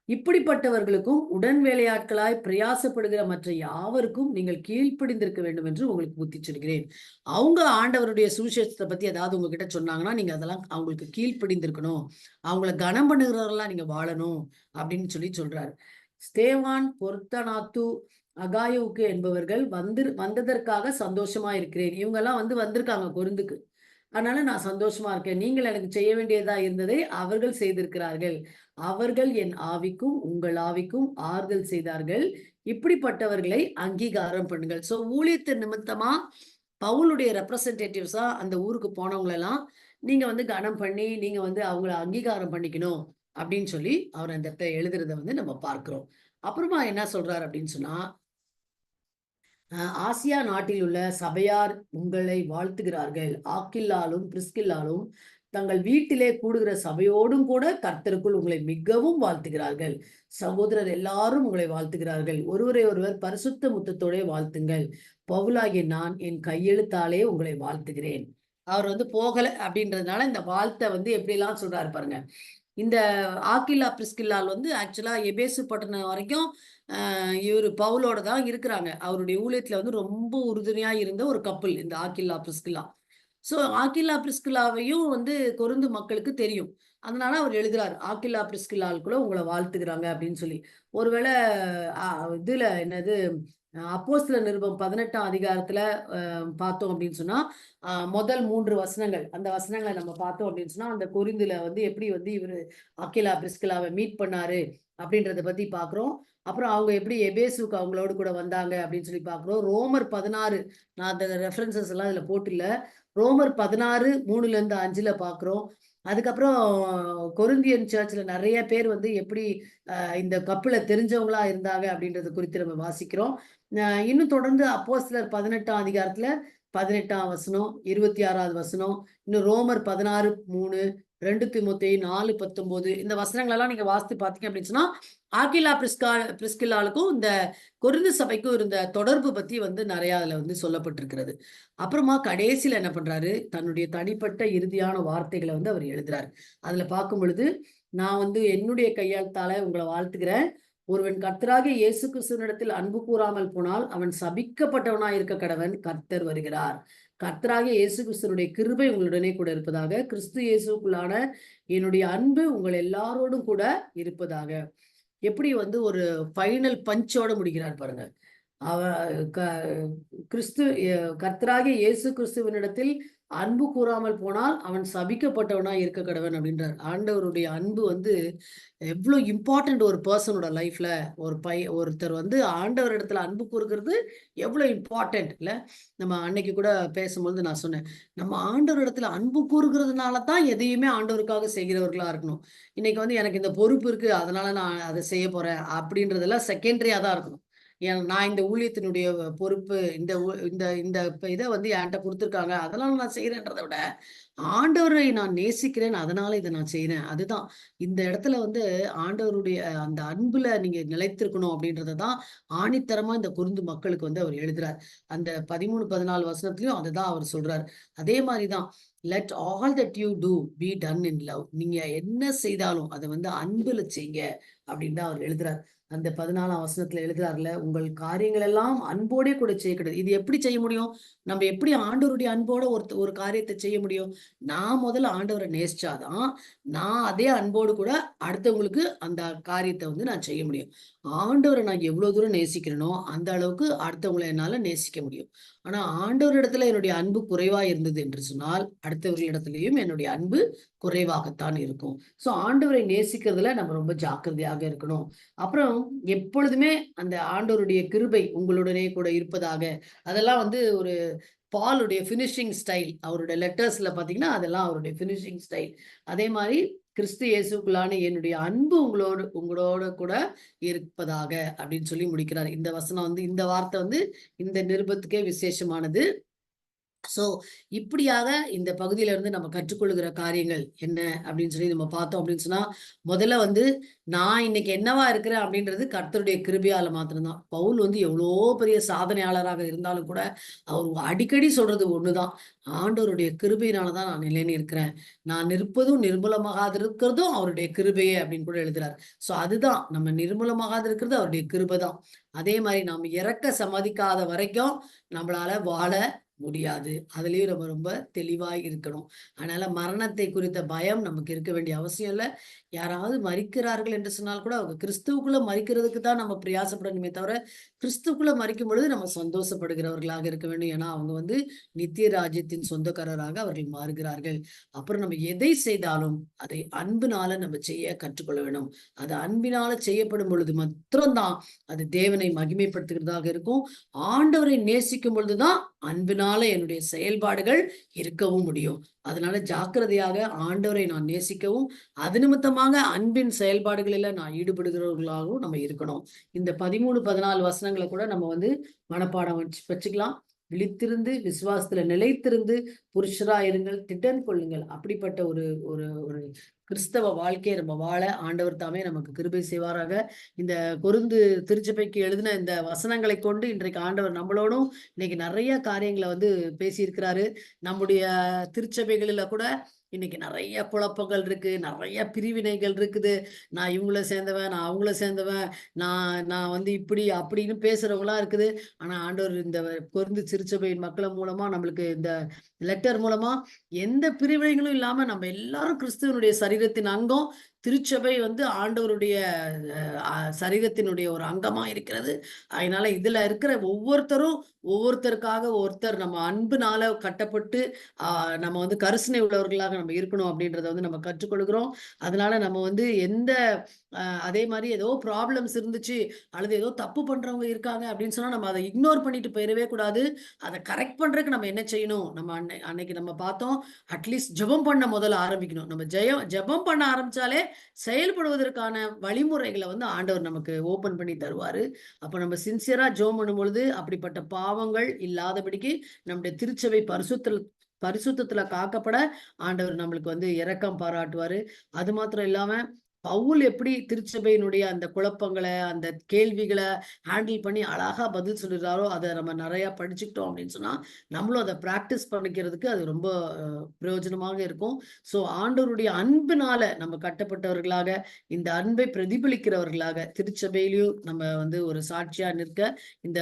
இப்படிப்பட்டவர்களுக்கும் உடன் வேலையாட்களாய் பிரயாசப்படுகிற மற்ற யாவருக்கும் நீங்கள் கீழ்ப்படிந்திருக்க வேண்டும் என்று உங்களுக்கு புத்தி சொல்கிறேன். அவங்க ஆண்டவருடைய சுவிசேஷத்தை பத்தி ஏதாவது உங்ககிட்ட சொன்னாங்கன்னா நீங்க அதெல்லாம் அவங்களுக்கு கீழ்ப்படிந்திருக்கணும். அவங்கள கனம் பண்ணுகிறவர்களா நீங்க வாழணும் அப்படின்னு சொல்லி சொல்றாரு. ஸ்தேவான், பொர்த்தனாத்து, அகாயுவுக்கு என்பவர்கள் வந்ததற்காக சந்தோஷமா இருக்கிறேன். இவங்க எல்லாம் வந்து வந்திருக்காங்க கொரிந்துக்கு. அதனால நான் சந்தோஷமா இருக்கேன். நீங்கள் எனக்கு செய்ய வேண்டியதா இருந்ததை அவர்கள் செய்திருக்கிறார்கள். அவர்கள் என் ஆவிக்கும் உங்கள் ஆவிக்கும் ஆறுதல் செய்தார்கள். இப்படிப்பட்டவர்களை அங்கீகாரம் பண்ணுங்கள். சோ ஊழியத்தின் நிமித்தமா பவுலுடைய ரெப்ரசன்டேட்டிவ்ஸா அந்த ஊருக்கு போனவங்க எல்லாம் நீங்க வந்து கனம் பண்ணி நீங்க வந்து அவங்கள அங்கீகாரம் பண்ணிக்கணும் அப்படின்னு சொல்லி அவர் அந்த இடத்த எழுதுறத வந்து நம்ம பார்க்கிறோம். அப்புறமா என்ன சொல்றாரு அப்படின்னு சொன்னா, ஆசியா நாட்டில் உள்ள சபையார் உங்களை வாழ்த்துகிறார்கள். ஆக்கில்லாலும் பிரிஸ்கில்லாலும் தங்கள் வீட்டிலே கூடுகிற சபையோடும் கூட கர்த்தருக்குள் உங்களை மிகவும் வாழ்த்துகிறார்கள். சகோதரர் எல்லாரும் உங்களை வாழ்த்துகிறார்கள். ஒருவரை ஒருவர் பரிசுத்த முத்தத்தோட வாழ்த்துங்கள். பவுலாகிய நான் என் கையெழுத்தாலே உங்களை வாழ்த்துகிறேன். அவர் வந்து போகல அப்படின்றதுனால இந்த வாழ்த்தை வந்து எப்படி எல்லாம் சொல்றாரு பாருங்க. இந்த ஆக்கில்லா பிரிஸ்கில்லால் வந்து ஆக்சுவலா எபேசு பட்டணம் வரைக்கும் இவரு பவுலோட தான் இருக்கிறாங்க. அவருடைய ஊழியத்துல வந்து ரொம்ப உறுதுணையா இருந்த ஒரு கப்பல் இந்த ஆக்கில்லா பிரிஸ்கில்லா. சோ ஆக்கில்லா பிரிஸ்கில்லாவையும் வந்து கொரிந்து மக்களுக்கு தெரியும். அதனால அவர் எழுதுறாரு, ஆக்கில்லா பிரிஸ்கில்லால் கூட உங்களை வாழ்த்துக்கிறாங்க அப்படின்னு சொல்லி. ஒருவேளை இதுல என்னது அப்போஸ்தலர் நிருபம் 18ஆம் அதிகாரத்துல பார்த்தோம் அப்படின்னு சொன்னா, முதல் 3 வசனங்கள், அந்த வசனங்களை நம்ம பார்த்தோம் அப்படின்னு சொன்னா, அந்த கொரிந்துல வந்து எப்படி வந்து இவரு அக்கிலா பிரிஸ்கில்லாவை மீட் பண்ணாரு அப்படின்றத பத்தி பார்க்கிறோம். அப்புறம் அவங்க எப்படி எபேசுக்கு அவங்களோடு கூட வந்தாங்க அப்படின்னு சொல்லி பார்க்கிறோம். ரோமர் 16, நான் அந்த ரெஃபரன்சஸ் எல்லாம் இதுல போட்டுல, ரோமர் 16 3ல இருந்து 5ல பார்க்கிறோம். அதுக்கப்புறம் கொரிந்தியன் சர்ச்ல நிறைய பேர் வந்து எப்படி இந்த கப்பலை தெரிஞ்சவங்களா இருந்தாங்க அப்படின்றது குறித்து நம்ம வாசிக்கிறோம். இன்னும் தொடர்ந்து அப்போஸ்தலர் 18ஆம் அதிகாரத்துல 18ஆம் வசனம், 26வது வசனம், இன்னும் ரோமர் 16:3, 2 தீமோத்தேயு 4:19 இந்த வசனங்கள் எல்லாம் நீங்க வாசித்து பார்த்தீங்க அப்படின்னு சொன்னா, ஆக்கிலா பிரிஸ்கில்லாளுக்கும் இந்த கொரிந்து சபைக்கும் இருந்த தொடர்பு பத்தி வந்து நிறைய அதுல வந்து சொல்லப்பட்டிருக்கிறது. அப்புறமா கடைசியில என்ன பண்றாரு, தன்னுடைய தனிப்பட்ட இறுதியான வார்த்தைகளை வந்து அவர் எழுதுறாரு. அதுல பார்க்கும் பொழுது, நான் வந்து என்னுடைய கையெழுத்தால உங்களை வாழ்த்துகிறேன். ஒருவன் கர்த்தராகிய இயேசு கிறிஸ்துவினிடத்தில் அன்பு கூறாமல் போனால் அவன் சபிக்கப்பட்டவனாய் இருக்க கடவன். கர்த்தர் வருகிறார். கர்த்தராகிய இயேசு கிறிஸ்துவனுடைய கிருபை உங்களுடனே கூட இருப்பதாக. கிறிஸ்து இயேசுக்குள்ளான என்னுடைய அன்பு உங்கள் எல்லாரோடும் கூட இருப்பதாக. எப்படி வந்து ஒரு ஃபைனல் பஞ்சோட முடிக்கிறார் பாருங்க. அவ க கிறிஸ்து கர்த்தராகிய இயேசு கிறிஸ்துவினிடத்தில் அன்பு கூறாமல் போனால் அவன் சபிக்கப்பட்டவனாய் இருக்க கடவன் அப்படின்றார். ஆண்டவருடைய அன்பு வந்து எவ்வளவு இம்பார்ட்டன்ட் ஒரு பர்சனோட லைஃப்ல. ஒருத்தர் வந்து ஆண்டவர் இடத்துல அன்பு கூறுகிறது எவ்வளவு இம்பார்ட்டன்ட் இல்ல. நம்ம அன்னைக்கு கூட பேசும்போது நான் சொன்னேன், நம்ம ஆண்டவர் இடத்துல அன்பு கூறுகிறதுனால தான் எதையுமே ஆண்டவருக்காக செய்கிறவர்களா இருக்கணும். இன்னைக்கு வந்து எனக்கு இந்த பொறுப்பு இருக்கு அதனால நான் அதை செய்ய போறேன் அப்படின்றதெல்லாம் செகண்டரியா தான் இருக்கணும். நான் இந்த ஊழியத்தினுடைய பொறுப்பு, இந்த இந்த இந்த இதை வந்து என்கிட்ட கொடுத்துருக்காங்க அதனால நான் செய்யறேன்றதை விட, ஆண்டவரை நான் நேசிக்கிறேன் அதனால இதை நான் செய்யறேன். அதுதான் இந்த இடத்துல வந்து ஆண்டவருடைய அந்த அன்புல நீங்க நிலைத்திருக்கணும் அப்படின்றத தான் ஆணித்தரமா இந்த கொரிந்து மக்களுக்கு வந்து அவர் எழுதுறார். அந்த 13, 14 வசனத்திலயும் அதுதான் அவர் சொல்றார். அதே மாதிரிதான், let all that you do be done in love. நீங்க என்ன செய்தாலும் அதை வந்து அன்புல செய்யுங்க அப்படின்னு தான் அவர் எழுதுறார். அந்த 14ஆம் வசனத்துல எழுதுறாருல, உங்கள் காரியங்கள் எல்லாம் அன்போடே கூட செய்ய கிடையாது. இது எப்படி செய்ய முடியும்? நம்ம எப்படி ஆண்டவருடைய அன்போட ஒரு காரியத்தை செய்ய முடியும்? நான் முதல்ல ஆண்டவரை நேசிச்சாதான் நான் அதே அன்போடு கூட அடுத்தவங்களுக்கு அந்த காரியத்தை வந்து நான் செய்ய முடியும். ஆண்டவரை நான் எவ்வளவு தூரம் நேசிக்கிறேனோ அந்த அளவுக்கு அடுத்தவங்களை என்னால நேசிக்க முடியும். ஆனா ஆண்டவர் இடத்துல என்னுடைய அன்பு குறைவா இருந்தது என்று சொன்னால் அடுத்தவர்கள் இடத்துலயும் என்னுடைய அன்பு குறைவாகத்தான் இருக்கும். சோ ஆண்டவரை நேசிக்கிறதுல நம்ம ரொம்ப ஜாக்கிரதையாக இருக்கணும். அப்புறம் எப்பொழுதுமே அந்த ஆண்டவருடைய கிருபை உங்களுடனே கூட இருப்பதாக. அதெல்லாம் வந்து ஒரு பாலுடைய ஃபினிஷிங் ஸ்டைல். அவருடைய லெட்டர்ஸ்ல பாத்தீங்கன்னா அதெல்லாம் அவருடைய ஃபினிஷிங் ஸ்டைல். அதே மாதிரி கிறிஸ்து இயேசுக்குள்ளான என்னுடைய அன்பு உங்களோட கூட இருப்பதாக அப்படின்னு சொல்லி முடிக்கிறார். இந்த வசனம் வந்து இந்த வார்த்தை வந்து இந்த நிருபத்துக்கே விசேஷமானது. சோ இப்படியாக இந்த பகுதியில இருந்து நம்ம கற்றுக்கொள்கிற காரியங்கள் என்ன அப்படின்னு சொல்லி நம்ம பார்த்தோம் அப்படின்னு சொன்னா, முதல்ல வந்து நான் இன்னைக்கு என்னவா இருக்கிறேன் அப்படின்றது கர்த்தருடைய கிருபையால மாத்திரம்தான். பவுல் வந்து எவ்வளோ பெரிய சாதனையாளராக இருந்தாலும் கூட அவர் அடிக்கடி சொல்றது ஒண்ணுதான், ஆண்டவருடைய கிருபையினாலதான் நான் நிலைன்னு இருக்கிறேன். நான் நிற்பதும் நிர்மூலமாகாது இருக்கிறதும் அவருடைய கிருபையே அப்படின்னு கூட எழுதுறாரு. சோ அதுதான், நம்ம நிர்மூலமாகாது இருக்கிறது அவருடைய கிருபை தான். அதே மாதிரி நாம் இறக்க சம்மதிக்காத வரைக்கும் நம்மளால வாழ முடியாது. அதுலயும் நம்ம ரொம்ப தெளிவாய் இருக்கணும். அதனால மரணத்தை குறித்த பயம் நமக்கு இருக்க வேண்டிய அவசியம் இல்ல. யாராவது மரிக்கிறார்கள் என்று சொன்னால் கூட அவங்க கிறிஸ்துவுக்குள்ள மரிக்கிறதுக்கு தான் நம்ம பிரயாசப்படணுமே தவிர, கிறிஸ்துக்குள்ள மரிக்கும் பொழுது நம்ம சந்தோஷப்படுகிறவர்களாக இருக்க வேண்டும். ஏன்னா அவங்க வந்து நித்திய ராஜ்யத்தின் சொந்தக்காரராக அவர்கள் மாறுகிறார்கள். அப்புறம் நம்ம எதை செய்தாலும் அதை அன்பினால நம்ம செய்ய கற்றுக்கொள்ள வேண்டும். அது அன்பினால செய்யப்படும் பொழுது மாத்திரம்தான் அது தேவனை மகிமைப்படுத்துகிறதாக இருக்கும். ஆண்டவரை நேசிக்கும் பொழுதுதான் அன்பினால என்னுடைய செயல்பாடுகள் இருக்கவும் முடியும். அதனால ஜாக்கிரதையாக ஆண்டவரை நான் நேசிக்கவும், அது நிமித்தமாக அன்பின் செயல்பாடுகளில நான் ஈடுபடுகிறவர்களாகவும் நம்ம இருக்கணும். இந்த 13, 14 வசனங்களை கூட நம்ம வந்து மனப்பாடம் வச்சுக்கலாம். விழித்திருந்து விசுவாசத்துல நிலைத்திருந்து புருஷரா இருங்கள், திடன் கொள்ளுங்கள். அப்படிப்பட்ட ஒரு ஒரு ஒரு கிறிஸ்தவ வாழ்க்கையை நம்ம வாழ ஆண்டவர் தாமே நமக்கு கிருபை செய்வாராக. இந்த கொரிந்து திருச்சபைக்கு எழுதின இந்த வசனங்களை கொண்டு இன்றைக்கு ஆண்டவர் நம்மளோடும் இன்னைக்கு நிறைய காரியங்களை வந்து பேசியிருக்கிறாரு. நம்முடைய திருச்சபைகளில கூட இன்னைக்கு நிறைய குழப்பங்கள் இருக்கு, நிறைய பிரிவினைகள் இருக்குது. நான் இவங்கள சேர்ந்தவன், நான் அவங்கள சேர்ந்தவன், நான் வந்து இப்படி அப்படின்னு பேசுறவங்களா இருக்குது. ஆனா ஆண்டவர் இந்த கொரிந்து திருச்சபையின் மக்கள் மூலமா நம்மளுக்கு இந்த லெட்டர் மூலமா எந்த பிரிவினைகளும் இல்லாம நம்ம எல்லாரும் கிறிஸ்துவனுடைய சரீரத்தின் அங்கம். திருச்சபை வந்து ஆண்டவருடைய சரீரத்தினுடைய ஒரு அங்கமா இருக்கிறது. அதனால இதுல இருக்கிற ஒவ்வொருத்தரும் ஒவ்வொருத்தருக்காக ஒருத்தர் நம்ம அன்புனால கட்டப்பட்டு நம்ம வந்து கரிசனை உள்ளவர்களாக நம்ம இருக்கணும் அப்படின்றத வந்து நம்ம கற்றுக்கொள்கிறோம். அதனால நம்ம வந்து எந்த அதே மாதிரி ஏதோ ப்ராப்ளம்ஸ் இருந்துச்சு அல்லது ஏதோ தப்பு பண்றவங்க இருக்காங்க அப்படின்னு சொன்னா நம்ம அதை இக்னோர் பண்ணிட்டு போயிடவே கூடாது. அதை கரெக்ட் பண்றதுக்கு நம்ம என்ன செய்யணும்? நம்ம அன்னைக்கு நம்ம பார்த்தோம், அட்லீஸ்ட் ஜெபம் பண்ண முதல்ல ஆரம்பிக்கணும். நம்ம ஜெபம் பண்ண ஆரம்பிச்சாலே செயல்படுவதற்கான வழிமுறைகளை வந்து ஆண்டவர் நமக்கு ஓப்பன் பண்ணி தருவாரு. அப்ப நம்ம சின்சியரா ஜெபம் பண்ணும்பொழுது அப்படிப்பட்ட பாவங்கள் இல்லாதபடிக்கு நம்முடைய திருச்சபை பரிசுத்தத்துல காக்கப்பட ஆண்டவர் நம்மளுக்கு வந்து இரக்கம் பாராட்டுவாரு. அது மாத்திரம் இல்லாம பவுல் எப்படி திருச்சபையினுடைய அந்த குழப்பங்கள, அந்த கேள்விகள ஹேண்டில் பண்ணி அழகா பதில் சொல்லிறாரோ, அத நம்ம நெறைய படிச்சுக்கிட்டோம் அப்படின்னு சொன்னா, நம்மளும் அத பிராக்டிஸ் பண்ணிக்கிறதுக்கு அது ரொம்ப பிரயோஜனமாக இருக்கும். ஸோ ஆண்டவருடைய அன்பினால நம்ம கட்டப்பட்டவர்களாக, இந்த அன்பை பிரதிபலிக்கிறவர்களாக, திருச்சபையிலயும் நம்ம வந்து ஒரு சாட்சியா நிற்க இந்த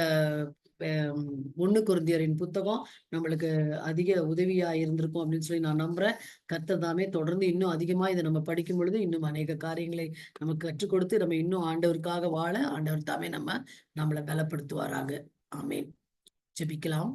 1 கொரிந்தியரின் புத்தகம் நம்மளுக்கு அதிக உதவியா இருந்திருக்கும் அப்படின்னு சொல்லி நான் நம்புறேன். கர்த்தர் தாமே தொடர்ந்து இன்னும் அதிகமா இத நம்ம படிக்கும் பொழுது, இன்னும் அநேக காரியங்களை நமக்கு கற்றுக் கொடுத்து, நம்ம இன்னும் ஆண்டவருக்காக வாழ ஆண்டவர் தாமே நம்மள பலப்படுத்துவாராக. ஆமென். ஜெபிக்கலாம்.